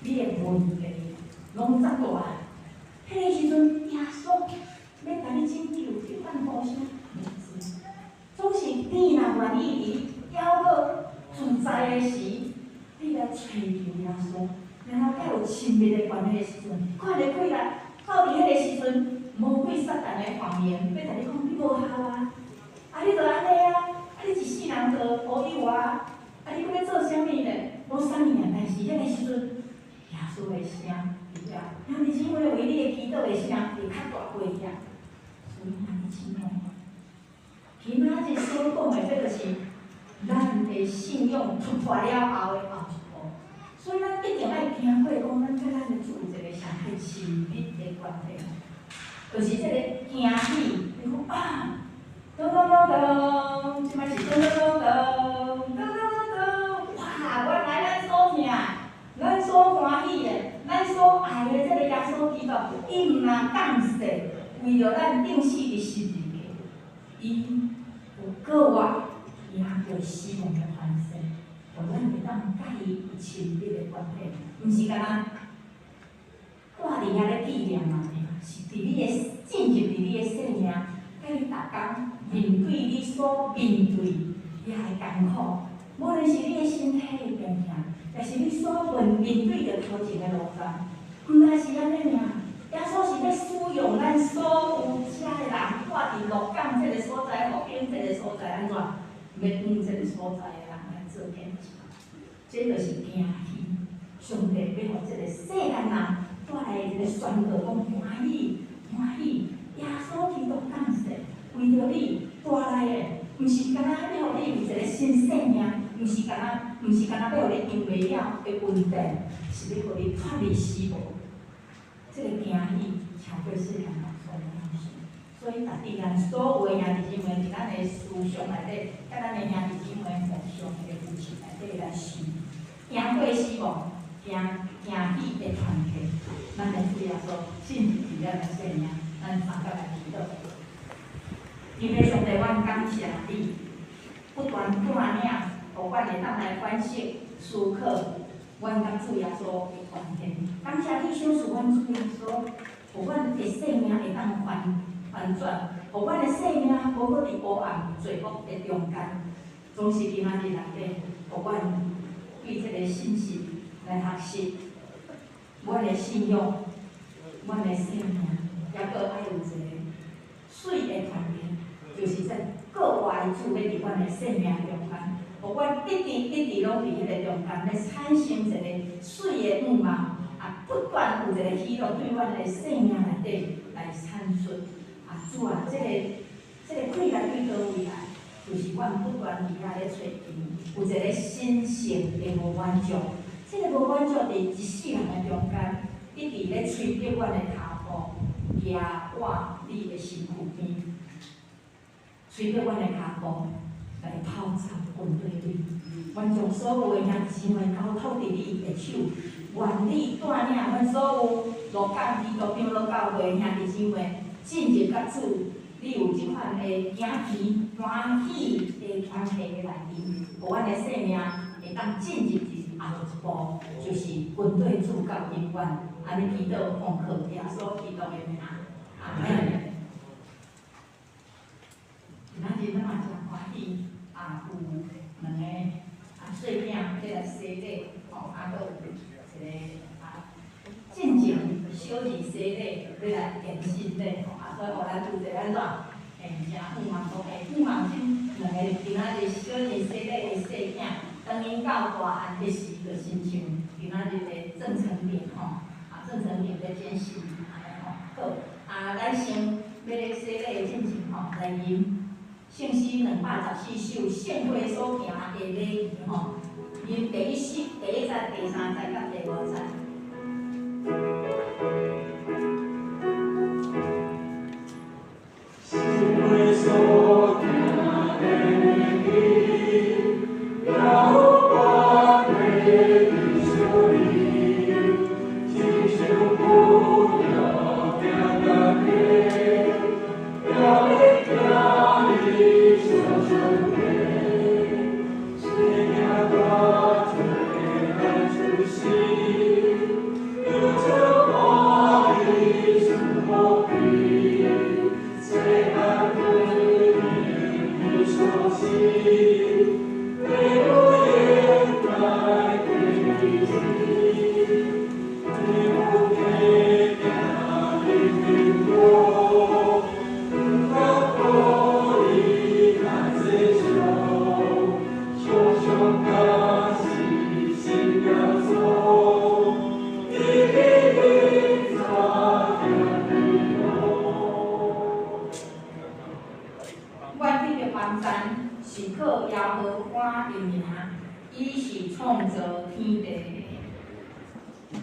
你的问题，拢遮大。迄个时阵，耶稣要甲你拯救，你犯无啥袂知。总是你若愿意伫还阁自在的时，你来找求耶稣，然后甲有亲密的关系的时阵，看得开来，到伫迄个时阵，魔鬼撒旦的谎言，要甲你讲你无效啊，你着安尼啊，你一世人着无有啊。你搁要做啥物咧？无啥物啊，但是迄个时阵，耶稣的声伫遮，兄弟姊妹为你的祈祷的声会较大过遐。所以兄弟姊妹，今仔日所讲的，这就是咱的信用突破了后的后一步。所以咱一定爱听过讲，咱甲咱的主有一个上海亲密的关系，就是这个惊喜，你讲啊，咚咚咚咚，即摆是咚咚咚咚咚。哇！原来咱所听、咱所欢喜的、咱所爱的这个耶稣基督，伊毋若降世，为着咱定死伫十字架，伊有过活，伊还有死亡的反省，互咱会当甲伊有亲密的关系，毋是干那挂伫遐咧纪念嘛，是伫你的进入伫你的生命，甲你逐工面对你所面对遐个艰苦。无论是你的身体的病痛，也是你所面对着头前的路障，毋但是安尼尔，耶稣是要使用咱所有遮的人，挂伫鹿港这个所在、福建这个所在，安怎要这个所在的人来做见证，这就是惊喜。上帝要互即个世间人带来一个宣告，讲欢喜欢喜，耶稣基督降世，为着你带来的，毋是干那要互你有一个新生命，毋是干那要互你因为了的稳定，是要互你脱离死亡。即个惊喜超过世间人所有的事，所以逐日咱所有的兄弟姊妹伫咱的思想内底，甲咱的兄弟姊妹互相的扶持内底来想，行过死亡，惊喜的团契，咱的主耶稣信伫咱的生命，咱三个来祈祷。因为上帝，阮感谢你，不断带领，互阮会当来反省思考，阮甲主耶稣的关系。感谢你赏赐阮主耶稣，互阮的生命会当反转，互阮的生命无搁伫黑暗罪恶的中间，总是伫咱日内底，互阮对即个信息来学习，阮的信仰，阮的生命，也搁爱有一个水的团结。就是说，各外主要伫阮的生命中间，互阮一直拢伫迄个中间，来产生一个水的羽毛，不断有一个喜乐对阮的生命内底来产出。主啊，这个气来对倒位来，就是阮不断伫遐咧找寻，有一个新性的无满足。这个无满足伫一世人的中间，一直咧吹着阮的头部，行我你的身躯边。随着阮的脚步来跑插滚对你，阮将所有的兄弟姊妹交托伫你的手，愿你带领阮所有落教基督长老教会兄弟姊妹进入甲主，你有即款的惊奇欢喜的团契的内面，互阮的生命会当进入后一步，就是军队主教永远，安尼祈祷奉靠耶稣基督的名，阿门。咱日咱嘛真欢喜，有两个细囝要来洗礼，搁有一个进前小儿洗礼，要来献新礼，所以互咱拄者咱怎？真富忙讲，富忙即两个今仔日小儿洗礼的细囝，当因到大汉迄时，就亲像今仔日的郑成炳郑成炳在检视安尼好，咱先要咧洗礼的进前来吟。圣诗214首，圣会所行的礼仪因第一节、第3节甲第5节。圣会所行的礼仪，要把对你修理，亲像不要变得美，要为家里。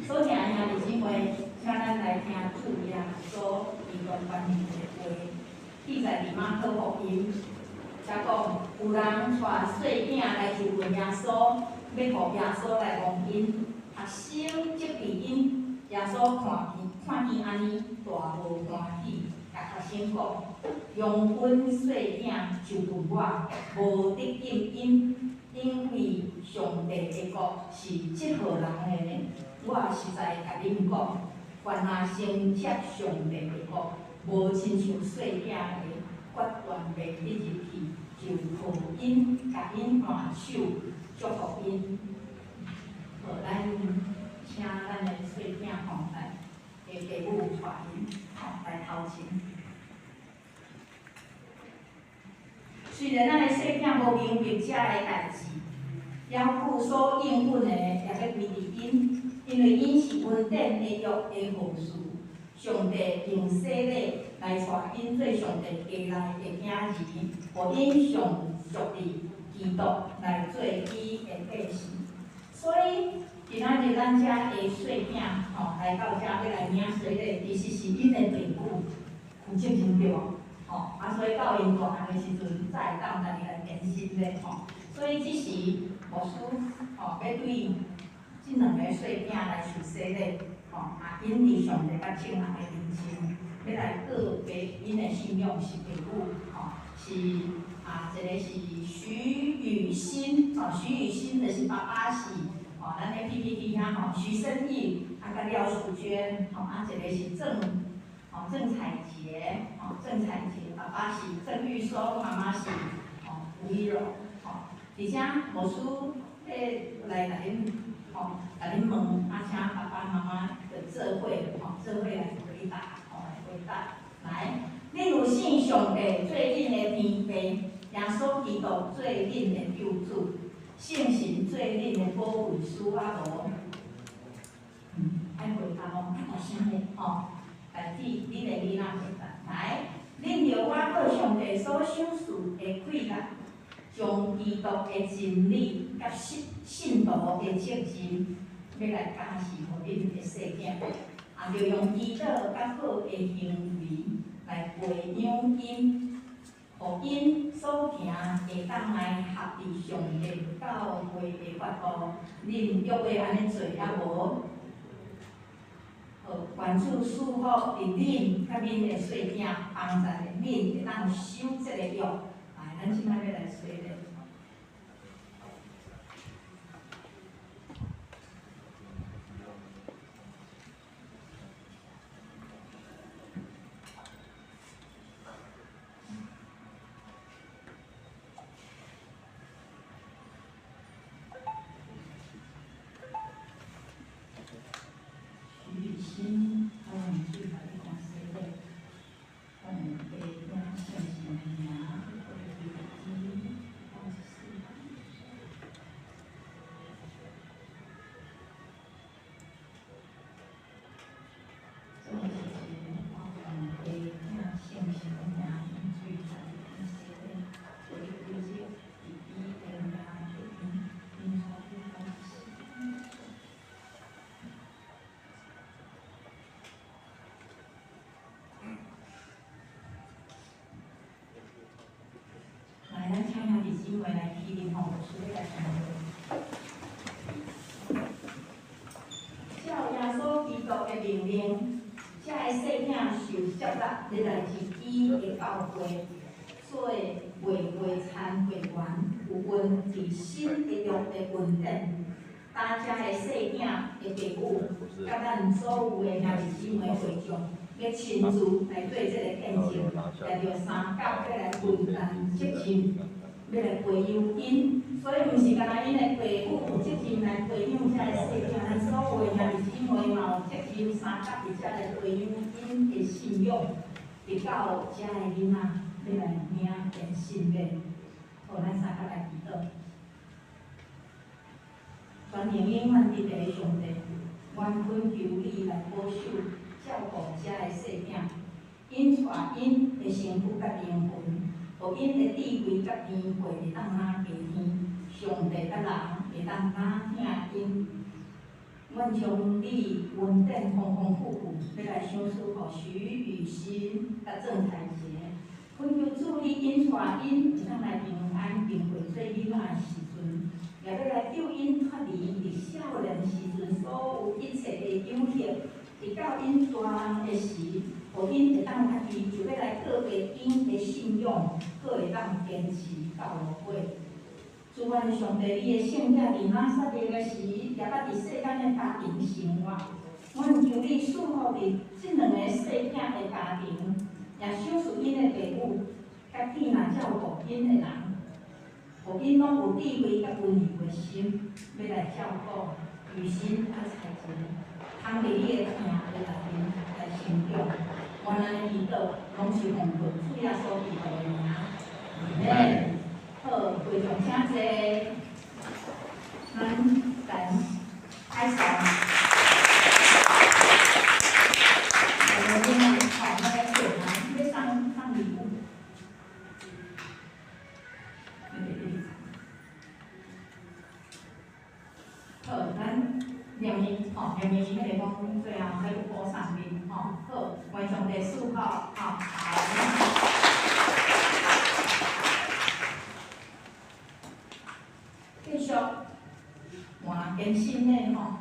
所听兄弟姊妹，请咱来听主耶稣伊段关于的话。记载伫马可福音，则讲有人带细囝来求问耶稣，要互耶稣来望因，学生即伫因。耶稣看见安尼，大无欢喜，甲学生讲：用阮细囝就问我，无得应因，因为上帝的国是即号人的呢。我实在甲恁讲，凡若承接上帝的国，无亲像细囝的，决断袂得入去，就互因，甲因换手，祝福因。好，咱请咱的细囝来，父母带因来头前。虽然咱的细囝无明白遮个代志，犹父所应允的也要归伫因。恩典的约的后嗣，上帝用洗礼来带因做上帝家内的囝儿，互因上属地基督来做伊的百姓。所以今仔日咱遮的细囝来到遮要来领洗礼，其实是因的父母有责任对无？所以到因大汉的时阵，才会当家己来更新咧所以即时牧师要对即两个细囝来受洗礼因伫上帝甲圣人的面前，要来告白因的信仰是父母是一个是徐雨欣徐雨欣就是爸爸是咱的 PPT 徐生义甲廖淑娟一个是郑彩洁郑彩洁爸爸是郑玉松，妈妈是吴一柔而且牧师来甲恁问请爸爸妈妈的做伙来回答来，恁有信上帝做恁的天父，耶稣基督做恁的救主，圣神做恁的保惠师无？爱回答大声的代替恁的囡仔回答来，恁着我靠上帝所赏赐的快乐，将基督的真理甲信徒的责任，要来教示互恁的细囝，着用基督甲好的行为来培养因，互因所行会当来合理上帝教会的法度。恁约会安尼做抑无？愿主赐福伫恁甲恁的细囝，帮助恁会当守这个约。来，咱即摆要来说咧。咱请兄弟姊妹来起立牧师来传道。照耶稣基督的命令，这个细囝受接纳，你来自己的教会，做袂残会员，有温伫新的约的恩典。大家的细囝的父母，甲咱所有的兄弟姊妹会众，要亲自来做这个见证，来着三角要来分担责任，要来培养因。所以毋是干那因的父母有责任来培养这个细囝，咱所有的兄弟姊妹嘛有责任三角伫遮来培养因的信仰，直到遮个囡仔要来领变信的，互咱三角来祈祷。全能永远伫地上帝，愿恳求你来保守、照顾遮个细囝，因带因的身躯甲灵魂，互因的智慧甲智慧会当拿低天，上帝甲人会当拿听因。阮将你恩典丰丰富富，要来赏赐互徐雨欣甲郑彩洁，恳求主你因带因会当来平安平会做囡仔的时阵。也要来救因脱离伫少年时阵所有一切的诱惑，直到因大人的时，互因会当家己就要来告白因的信仰，佫会当坚持到落尾。主愿上帝你的圣子伫拿撒勒的时，也捌伫世间的家庭生活。阮求你赐福伫即两个细囝的家庭，也赏赐因的父母，甲天来照顾因的人。互因拢有智慧甲温柔的心，要来照顾雨欣甲彩洁，通伫你的疼的内面来成长。原来的祈祷拢是奉靠主耶稣基督的名。阿门。好，会众请坐，咱开始。明年迄个讲最后还有补上面吼，好，愿上帝赐福吼，好。继续换更新的吼。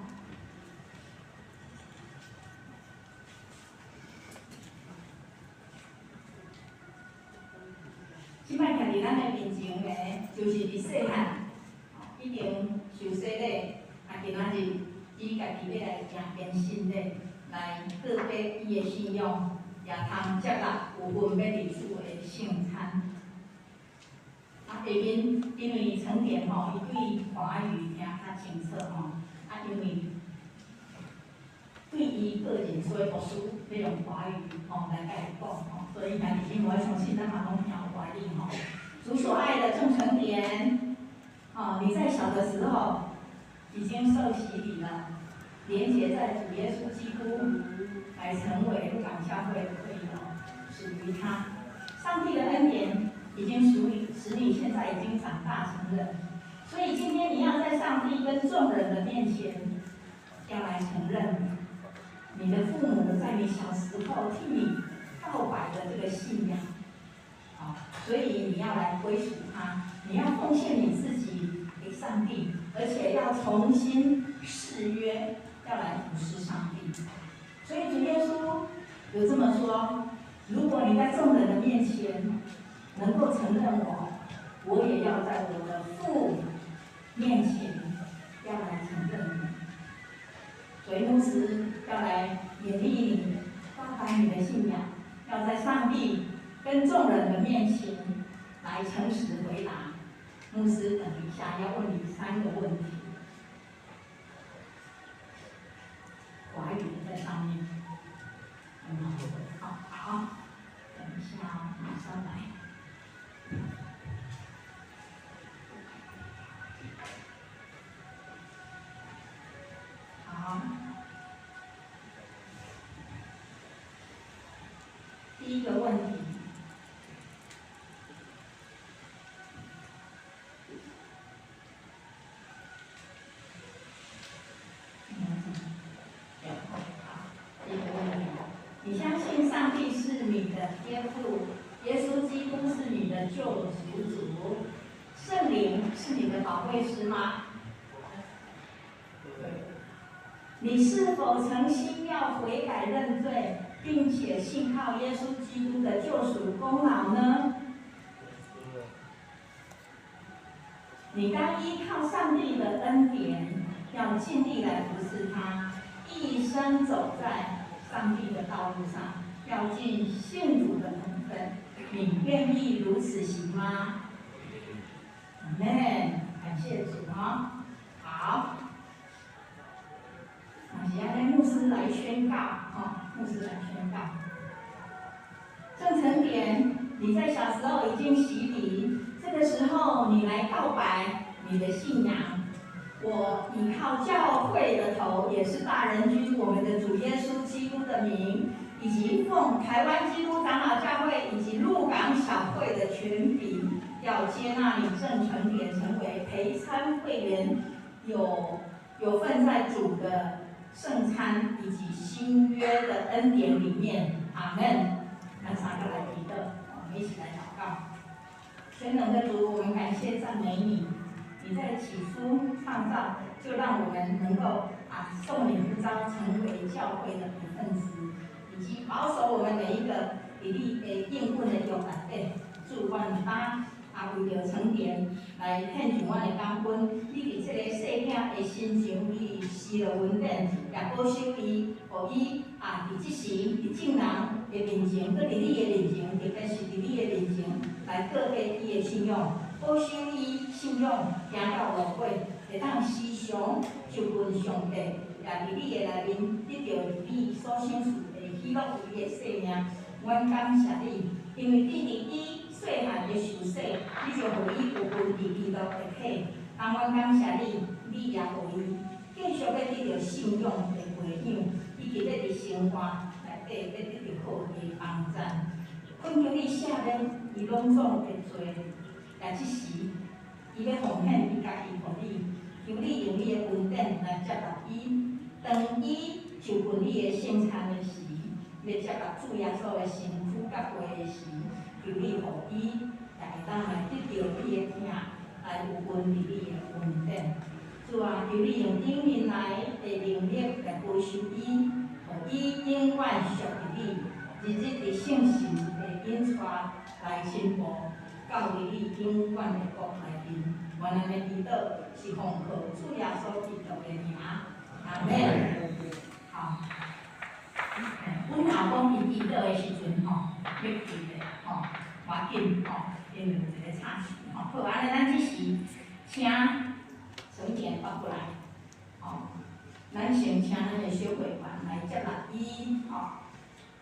即摆徛伫咱的面前的，就是伫细汉已经受洗礼，今仔日伊家己要来行更新礼，来告白伊的信仰，也通接纳有份要入主的圣餐。下面因为陈典吼，伊对华语听较清楚吼，因为对伊个人所以读书要用华语吼来甲伊讲吼，所以家己因为我相信咱嘛拢听华语吼。主所爱的郑成典，你在小的时候已经受洗礼了，连结在主耶稣基督，来成为鹿港教会的会友，属于他。上帝的恩典已经使你现在已经长大成人，所以今天你要在上帝跟众人的面前，要来承认你的父母在你小时候替你告白的这个信仰，所以你要来归属他，你要奉献你自己给上帝，而且要重新誓约，要来服侍上帝。所以主耶稣有这么说：如果你在众人的面前能够承认我，我也要在我的父面前要来承认你。所以牧师要来勉励你，告白你的信仰，要在上帝跟众人的面前来诚实回答。牧师等一下要问你3个问题，华语在上面。好，等一下马上来。好，第一个问题。你相信上帝是你的天父，耶稣基督是你的救赎主，圣灵是你的保惠师吗？你是否曾心要悔改认罪，并且信靠耶稣基督的救赎功劳呢？你当依靠上帝的恩典，要尽力来服侍他，一生走在上帝的道路上，要尽信主的本分。你愿意如此行吗？阿们，感谢主啊！好，那现在牧师来宣告，牧师来宣告。郑成典，你在小时候已经洗礼，这个时候你来告白你的信仰。我依靠教会的头，也是大人君我们的主耶稣基督的名，以及奉台湾基督长老教会以及鹿港小会的权柄，要接纳你郑成典成为陪参会员，有份在主的圣餐以及新约的恩典里面。阿门。那3个来提的，我们一起来祷告。全能的主，我们感谢赞美你。你在起初创造，就让我们能够受你呼召，成为教会的一份子，以及保守我们每一个伫你的应允的约内底。祝愿他为着成典来献上我的感恩。你伫这个细囝的心情，你施了恩典，也保守伊，互伊伫即时伫众人的面前，搁伫你的面前，特别是伫你的面前来告白伊的信仰。保守伊信仰行到落尾，会当时常就问上帝，也伫你的内面得到你所想事的喜乐为的生命。阮感谢你，因为你伫伊细汉的受洗，你就互伊有份伫基督的体。阮感谢你，你也互伊继续要得到信仰的培养，以及要伫生活内底要得到好的帮助。恳求你赦免伊拢总的罪。也即时，伊要奉献伊家己，互你，求你用你的恩典来接纳伊，当伊就份伊的生产的时，要接到主耶稣的身躯甲杯的时，求你互伊来当来得到你的疼，来有份伫你的恩典。主啊，求你用顶面来的能力来保守伊，互伊永远属于你，日日伫圣神的引带来进步，到伫你永远的国内面。我咱的祈祷是奉靠主耶稣基督的名，阿门。好，阮后讲伊祈祷的时阵吼，要记咧吼，要紧吼，因为有一个插曲吼。好，安尼咱即时请陈田发过来，吼，咱先请咱的小会员来接纳伊，吼，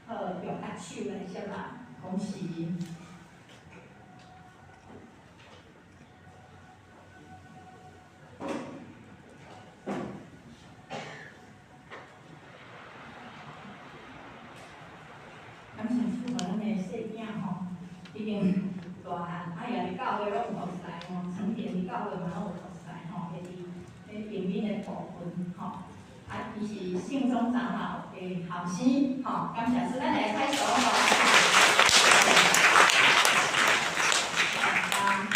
好，用握手来接纳，恭喜。感谢主，咱的细囝吼，已经大汉，哎呀，伫教会拢有读册吼，成田伫教会嘛拢有读册吼，迄伫平民的部分吼，啊，伊是圣宗长老的后生吼，感谢主，咱来开始吼。啊，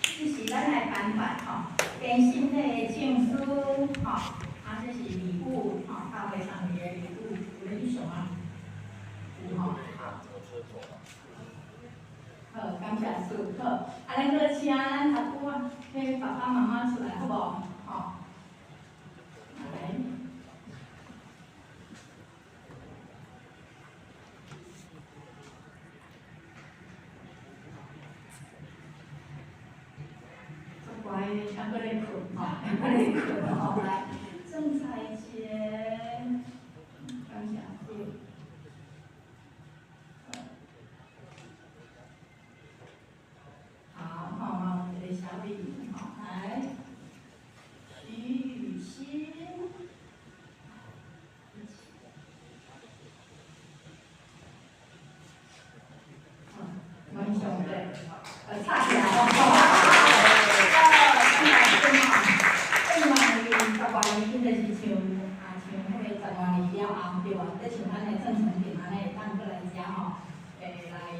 这是咱来颁发吼，跟新的证书吼，啊，这是礼物吼，教会上面的礼物，有人想啊？有吼。好，感谢主，好，啊，咱搁请咱头拄啊，迄爸爸妈妈出来好无？吼，来。乖，还搁咧困吼，还搁咧困吼，来，郑彩贤，感谢主。好，吼，一个小礼物，吼，来，徐雨欣，蛮兄弟，差起来哦。真个是像迄个10万年了后，对啊，咧像咱的郑成平安尼，当过来遮吼，来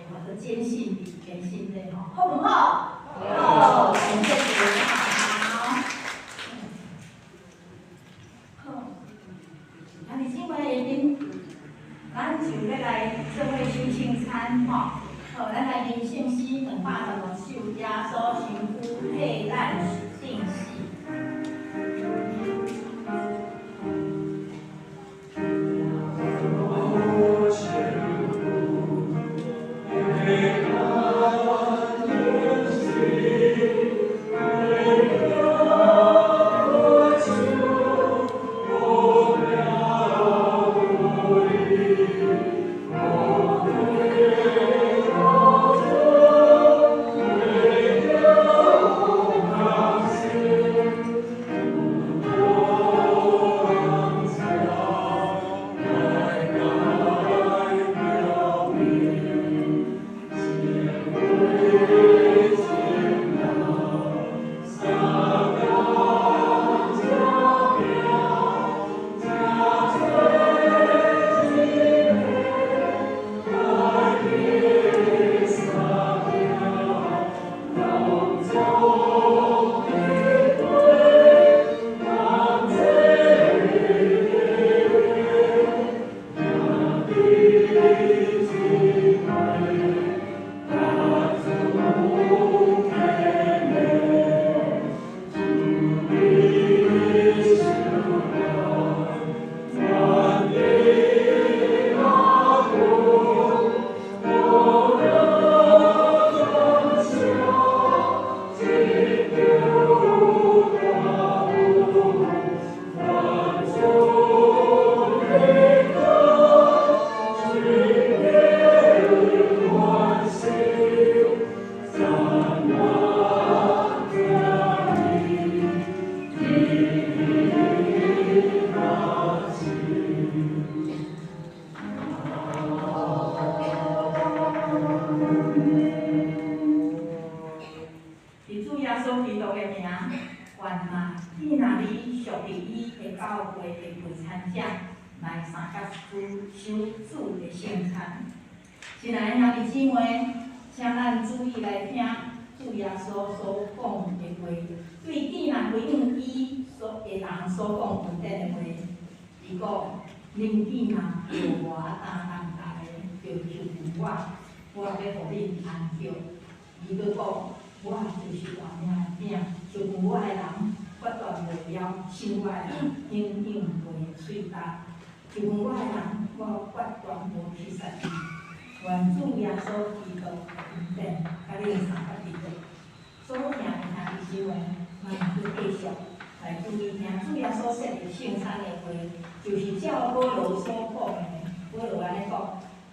或者坚信坚信的吼，好唔好？好，感谢主，好。好，啊，你今晚下面，咱就要来做伙收清餐吼，好，咱来吟圣诗216首，耶稣身躯替咱定死。三甲守主的圣餐。亲爱的兄弟姊妹，请咱注意来听主耶稣所讲的话，对汝若回应伊所的人所讲恩典的话，伊讲：恁汝若叫我担当大的，就求我要互恁安息。伊佫讲：我就是大命的饼，就我的人决断袂了，信我的人永永袂喙焦。就我的人，我决断无去杀伊。愿主耶稣基督恩典，甲恁三个伫座。所听的兄弟姊妹，咱去继续来注意听主耶稣说的圣餐的话，就是照保罗所讲的。保罗安尼讲：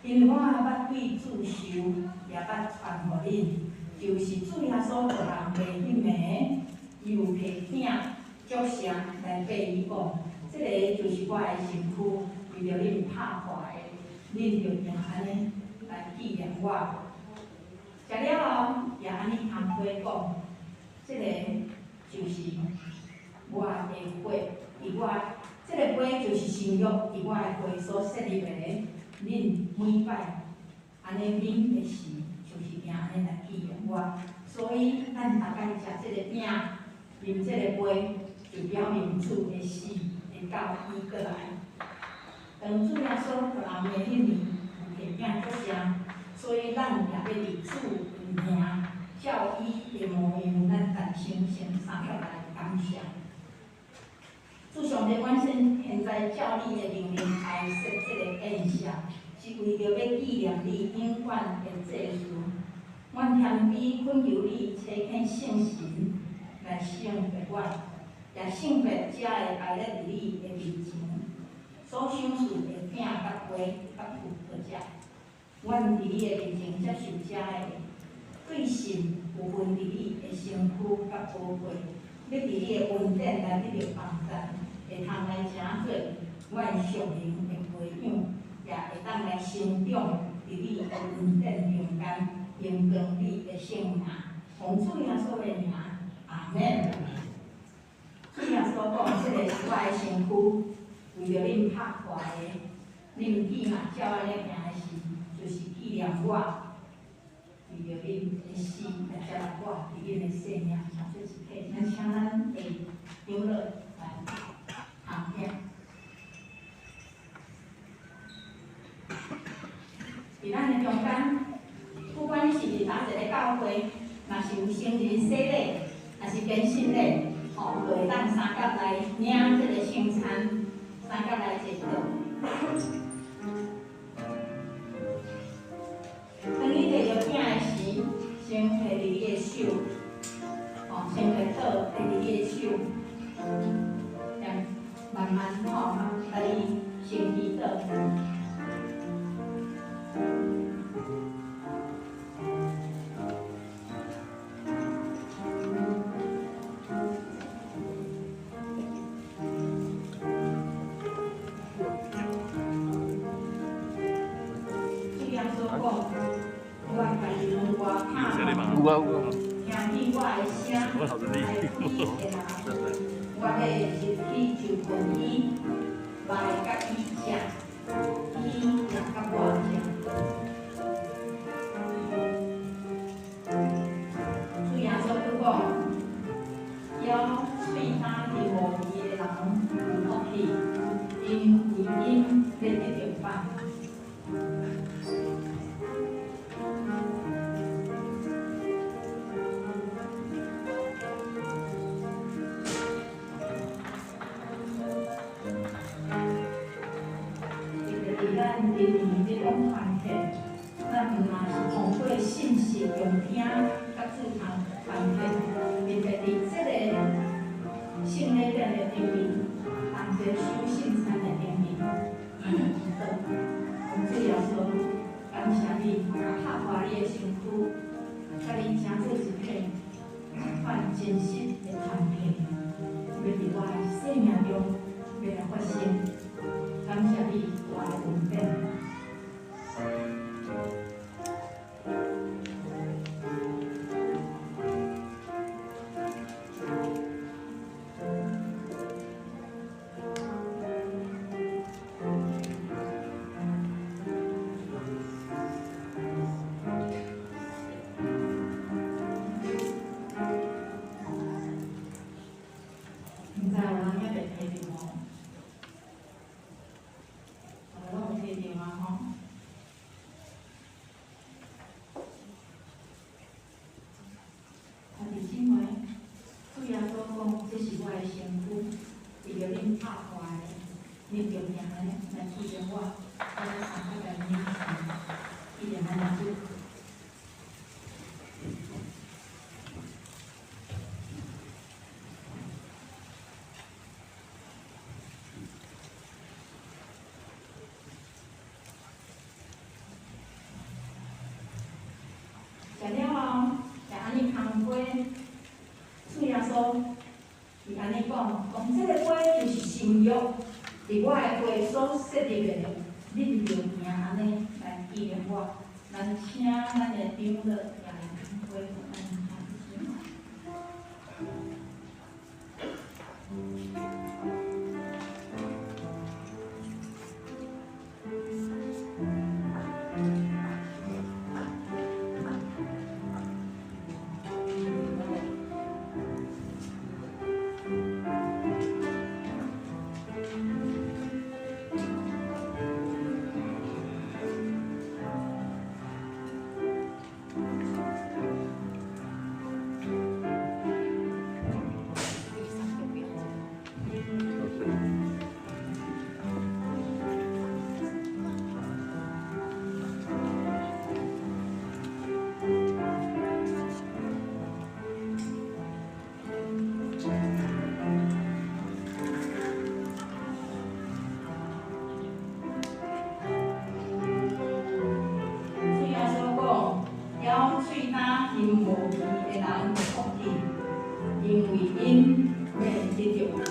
因为我捌对主受，也捌传互恁，就是主耶稣个人袂迄暝，伊有摕饼祝谢来对伊讲：即个就是我的身躯，为着恁拍破的，恁着用安尼来纪念我。食了后，也安尼通伙讲，即个就是我的血，伫我即个杯就是新约，伫我的血所设立的，恁每摆安尼啉的时，就是定安尼来纪念我。所以咱大概食即个饼，啉即个杯，就表明主的死会到伊过来。当主耶稣个人的迄年有摕饼祝谢，所以咱也要伫主的名，照伊的模样，咱诞生先三个来感谢。主上帝，阮现在照你的命令开设这个宴席，是为着要纪念你永远的祭事。阮谦卑恳求你，垂听圣神来圣别我，也圣别遮会摆咧伫你的面前，所想事的饼甲杯甲葡萄汁，阮伫你的面前接受遮的，对神有份伫你的身躯甲宝贵，要伫你的恩典来得到帮助。会通来成做阮属灵的培养，也会当来成长伫你的恩典中间，荣光你的圣名，奉主耶稣的名，阿门。主耶稣讲，即个是我的身躯，为着恁拍破的，恁记嘛照安尼行的时，就是纪念我，为着恁的死来接纳我伫恁的生命上做一体。咱请咱下长老来。伫咱的中间，不管你是伫哪一个教会，若是有生日洗礼，若是更新礼，吼，就会当三甲来领这个圣餐，三甲来坐倒。当你摕着饼的时，先摕伫你的手，吼，先摕倒摕伫你的手，慢慢吼，甲你先祈祷。主耶稣讲，我家己问我拍我，听见我的声，爱伊的人。我要入去就问伊，来甲伊食，伊也甲我食。主耶稣佫讲，要喙焦伫无味的人有福气，因为因要得到饭。咱人民这种团体，咱毋嘛是通过信息用听甲主通团体，特别伫这个圣礼典的顶面，同齐守圣餐的顶面，主耶稣，感谢你，拍破你的身躯，甲你成做一体，一款真实的团体，要伫我的生命中要来发生。感谢你，我的恩典。尼来纪念我，我来参加个名纪念咱阿母。食了后，就安尼空杯，主耶稣是安尼讲，即个杯就是新约，伫我的会所设立的，你就行安尼来纪念我。咱请咱的长老也来空杯，咱行行。因无义的人福气，因为因免得着罚。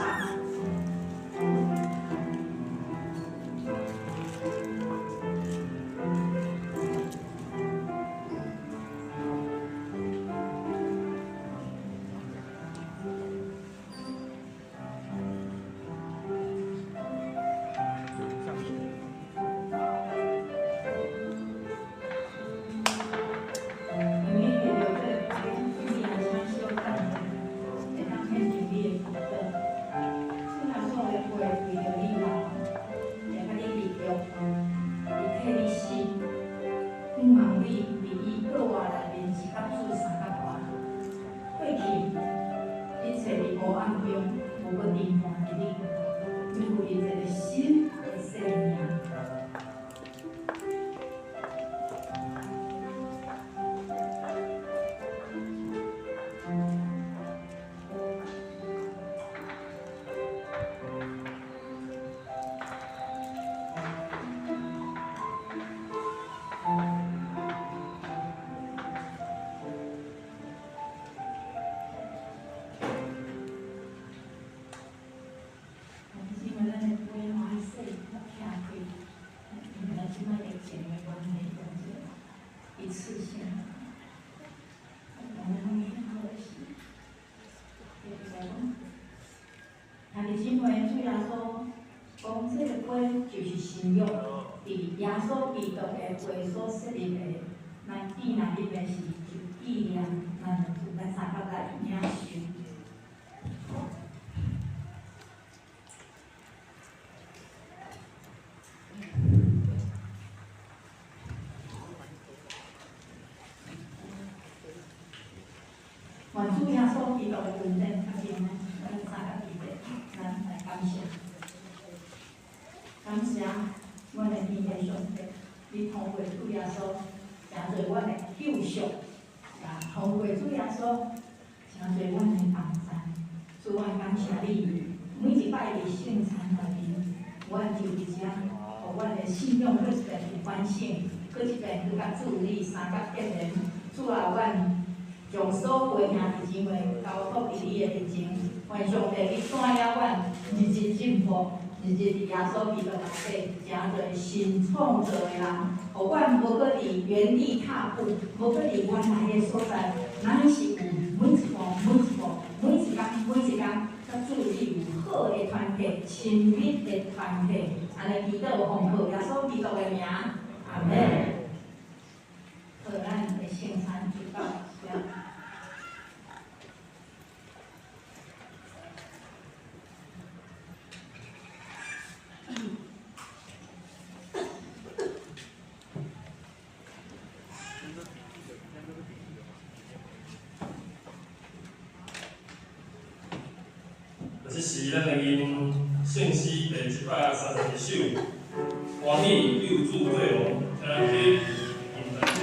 耶稣基督的会所设立的，咱纪念日的是就纪念咱参加来领受。愿主耶稣基督的恩典较平安，咱参加伊的，咱来感谢，感谢。阮的天父上帝，你通过主耶稣，成做阮的救赎，也通过主耶稣，成做阮的同在。主，阮感谢你，每一摆伫圣餐内面，阮就伫遮，互阮的信仰搁一遍去反省，搁一遍去甲主你三甲结连。主啊，阮将所有兄弟姊妹交托伫你的面前，愿上帝你带领阮日日进步。日日伫耶稣基督内底，诚侪新创造的人，互阮无搁伫原地踏步，无搁伫原来的所在，咱是有每一步、每一天，甲主你有好的团契、亲密的团契，安尼祈祷奉靠耶稣基督的名，阿门。好，咱的圣餐就到这。这是咱的因圣诗第131首，欢喜六祖对王，请咱去吟两首。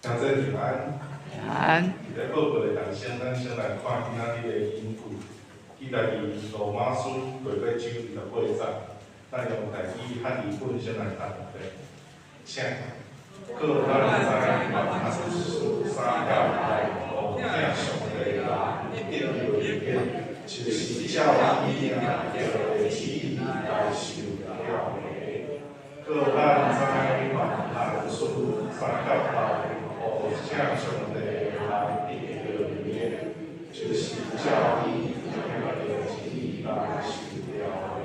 向这平安，伫咧报告的人先，咱先来看今仔日的引句，记载伫罗马书第8章28节，咱用台语汉语本先来读咧。请各咱在马书3要来互听上帝啦，一定有一遍，就是教义啊，叫的旨意来受了的。各咱在马书3要来。向上帝来立个约，就是教义的旨意来受了的。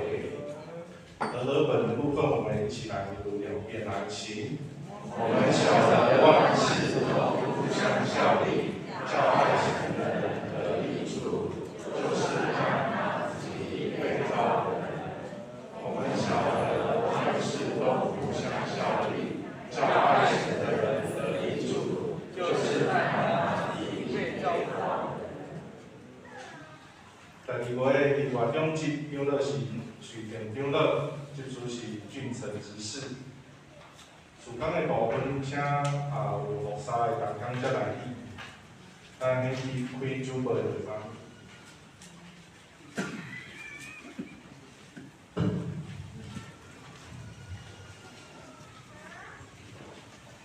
而本部分我们一起来读2遍来，请。我们晓得万事都互相效力，叫爱神的人得益处，就是让他自己被造的人。我们晓得万事都互相效力，叫爱神的人得益处。就是让他自己被造的。第2回的另外两级长乐是水电长乐，这就是郡城执事。主讲的部分，请有3个同工才来议。咱先去开主播的地方。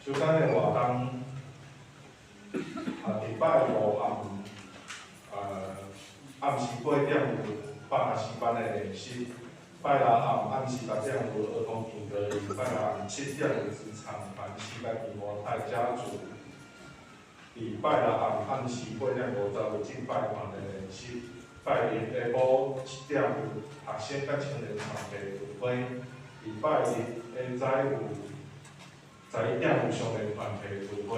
主讲的活动，礼拜5暗时8点有百学士班的练习，拜六暗时6点有儿童品格营，拜六7点有职场团世界规模态家族。礼拜六暗时8点50有敬拜团的练习，拜日下晡7点有学生甲青年团体聚会，礼拜日下早有11点有上个团体聚会，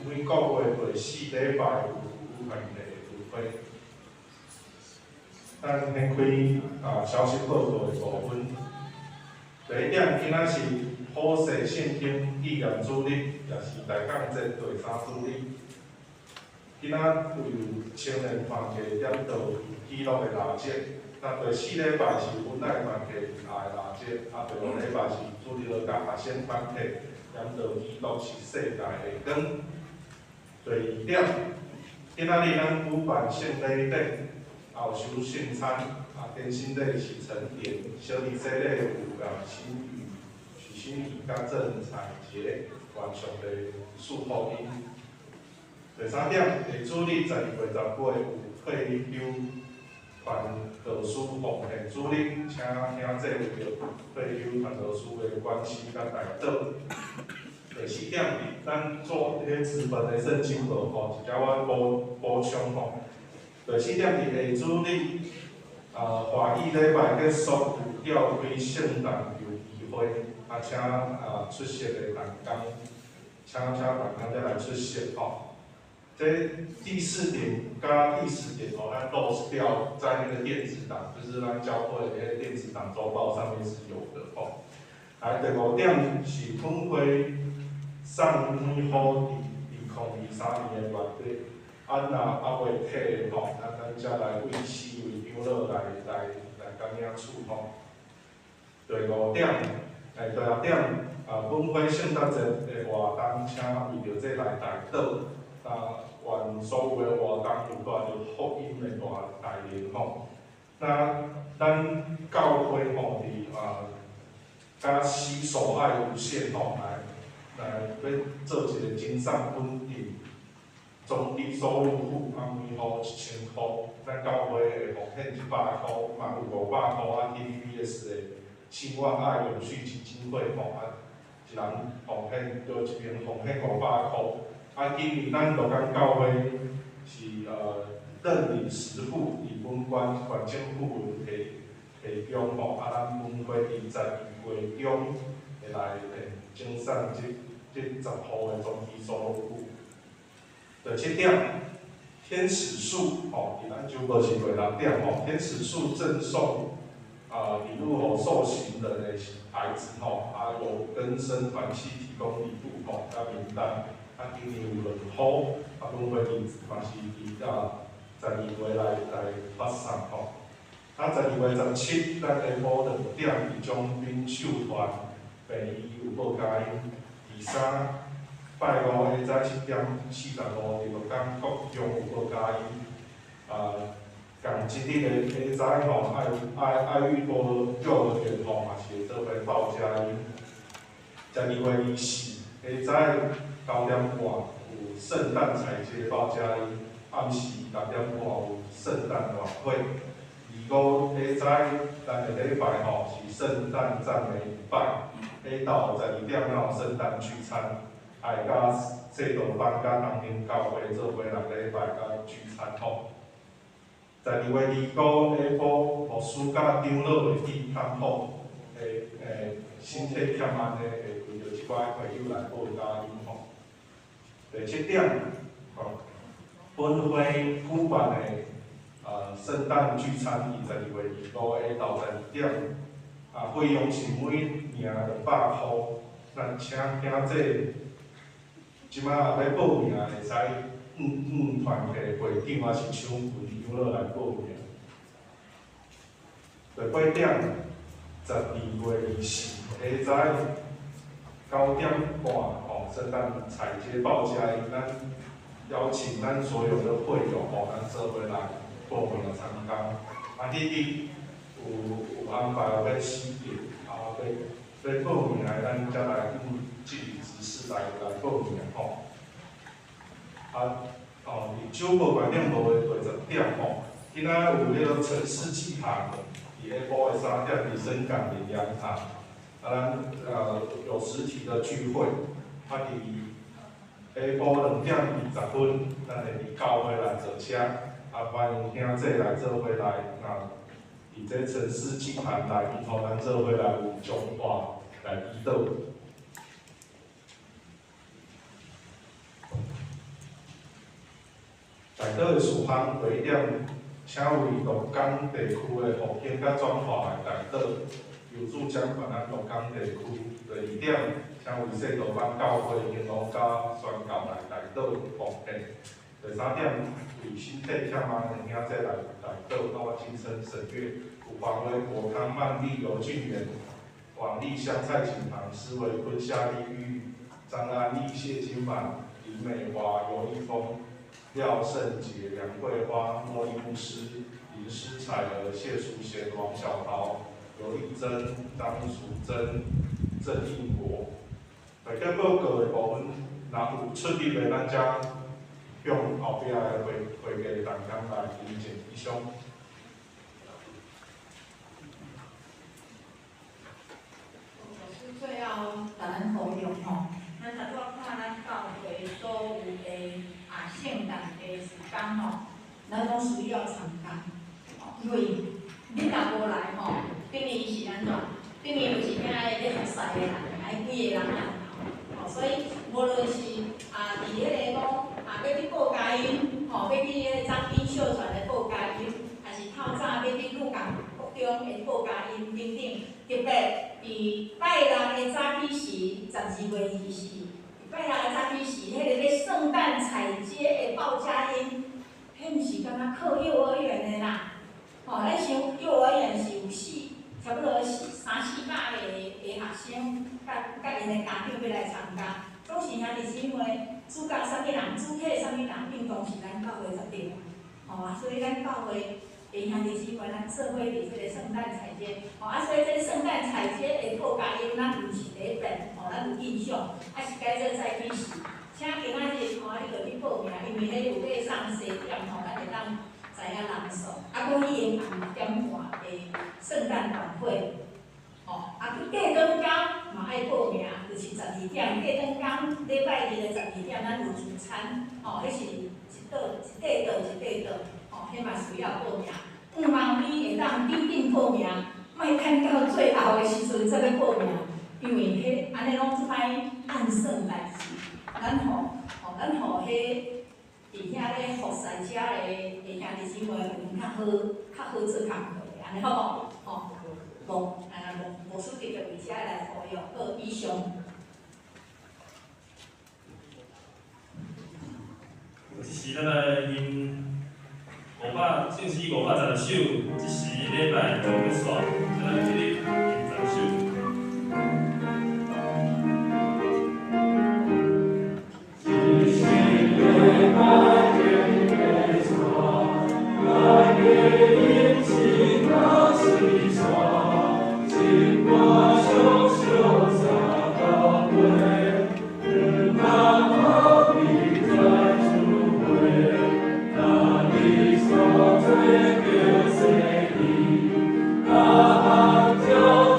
每个月第4礼拜有团体聚会。咱先开消息报告的部分。第1点，今仔是普世圣经纪念主日，也是大港节第3主日。今仔有青年团体点到记录的蜡烛，那第4礼拜是本来团体的蜡烛，第5礼拜是主日学甲学生团体点到记录是世界的光。第2点，今仔日咱举办圣礼典。后收圣餐，点心礼是陈典，小礼祭礼有新宇、许新宇甲郑彩杰完成的祝福音。第3点，下主日12月19有退休传道书奉献主日，请听这位退休传道书的关系甲代祷。第4点，咱做资本的申请报告，一只我补充吼。第4点伫下主日，华语礼拜结束有召开圣诞游仪会，请出席的同工，请同工再来出席吼。这第4点加第10点咱都是掉在那个电子档，就是咱教会的那个电子档周报上面是有的吼。第5点是本会送年好2023年的月底。未退吼，咱才来为4位长老来感领处吼。第6点，第6点，本会圣诞节的活动，请为着这来代祷，愿所有的活动有带着福音的带领吼。那咱教会吼甲死所爱无限吼来要做一个精神稳定。中低收入户每户1000块，咱教会会奉献100块，嘛有500块TVBS 的新万爱永续基金会一人奉献就一边奉献500块。今年咱罗岗教会是认领10户，以本县县政府提供咱本会伫12月中会来征送这10户的中低收入户。第7点，天使树伫咱周报是第6点天使树赠送礼物给受刑人的孩子由根生团契提供礼物名单，今年有2户，本会嘛是伫12月来发送12月17，咱下晡2点伫将兵秀团病医有报佳音。第3。拜5下早7点45伫罗岗国中有报佳音，共一日的下早爱育多幼儿园嘛是会做伙报佳音。12月24下早9点半有圣诞彩节报佳音，暗时6点半有圣诞晚会。25下早咱下礼拜是圣诞赞美礼拜，下到12点有圣诞聚餐。甲制度班甲东兴教会做伙6礼拜甲聚餐12月25下晡，牧师甲长老会去探讨身体欠安的，会为着即摆朋友来报佳音第7点，本会举办的圣诞聚餐伫12月25下到12点，费用是每名200块，咱请听这。即摆要报名会使团体会长还是抢份长老来报名。第8点，12月24下早9点半圣诞彩街报佳音，咱邀请咱所有的会友咱做伙来报名来参加。迄日有安排要洗碟，要报名的，咱才来用这个姿势来报名伫酒无饭店无的20点今仔有迄个城市祭坛，伫下晡的3点伫深港林洋场，咱有实体的聚会，伫下晡2点20分，咱会伫教会来坐车，欢迎兄弟来做伙来，伫这城市祭坛内面，互咱做伙来有中华来祈祷。内底的事项地点，请为龙岗地区的福建甲转化的内底，邮注奖办咱龙岗地区。第2点，请为圣道班教会兴隆甲宣教内底奉献。第3点，为身体欠安的兄弟来内底，我今生神月，有黄威、国康、曼丽、尤俊元、王丽香、蔡锦堂、施维坤、夏丽玉、张安丽、谢金满、李美华、尤一峰。廖胜杰、梁桂花、莫莉牧师、林诗彩儿、谢淑贤、王小桃、刘丽珍、张淑珍、郑应国。大家报告的部分，若有出入的，咱才向后壁的会议同工来进行以上。最后，咱呼吁咱若做看咱教会所有的圣诞的时间咱拢需要参加，因为你若无来等于是安怎？等于就是遐个咧服侍的人，几个人所以无论是伫迄个讲要去报佳音，要去迄个张斌秀传的报佳音，还是透早要去鹿港国中的报佳音等等，特别伫拜六的早起时，12月24。拜六的早起时，迄个咧圣诞彩街的报佳音，迄毋是敢若靠幼儿园的啦。咱像幼儿园是有差不多3、400个学生，甲因的家长要来参加。总是兄弟姊妹，主角啥物人，主体啥物人，应当是咱教会决定。所以咱教会的兄弟姊妹，咱做伙伫即个圣诞彩街。所以这圣诞彩街的报佳音，咱毋是第一遍，咱有印象，是改做早起时。请今仔日你就去报名，因为迄有咧送西点咱会当知影人数。讲伊的5点半的圣诞晚会，去过灯天嘛爱报名，就是12点。过灯天礼拜日的12点，咱有聚餐，迄是一块倒，迄嘛需要报名。毋茫你会当必定报名，莫等到最后的时阵才要报名，因为迄安尼拢歹按算代志。咱互迄伫遐咧服侍者的兄弟姊妹较好做工课，安尼好无？无输直就为遮来服用，好以上。这是咱来因正时510首，这是礼拜就要煞，咱今日因10首。就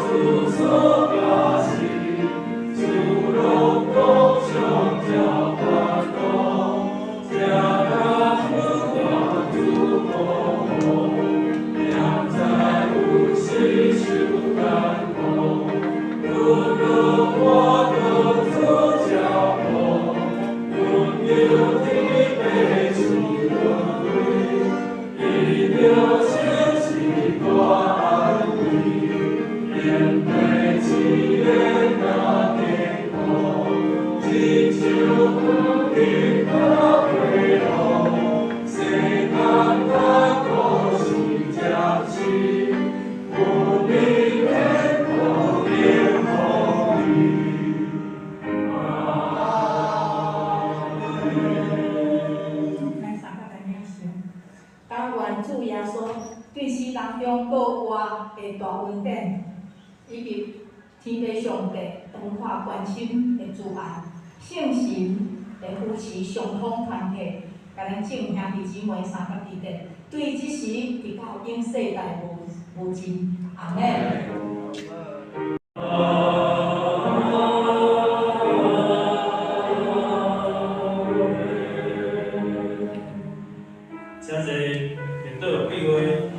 让主耶稣对世人中国活的大恩典，以及天地上帝长化关心的慈爱，圣神的扶持上方团体，甲咱众兄弟姊妹三甲弟弟，对即时直到永世代无尽。阿门。请坐，面对闭会。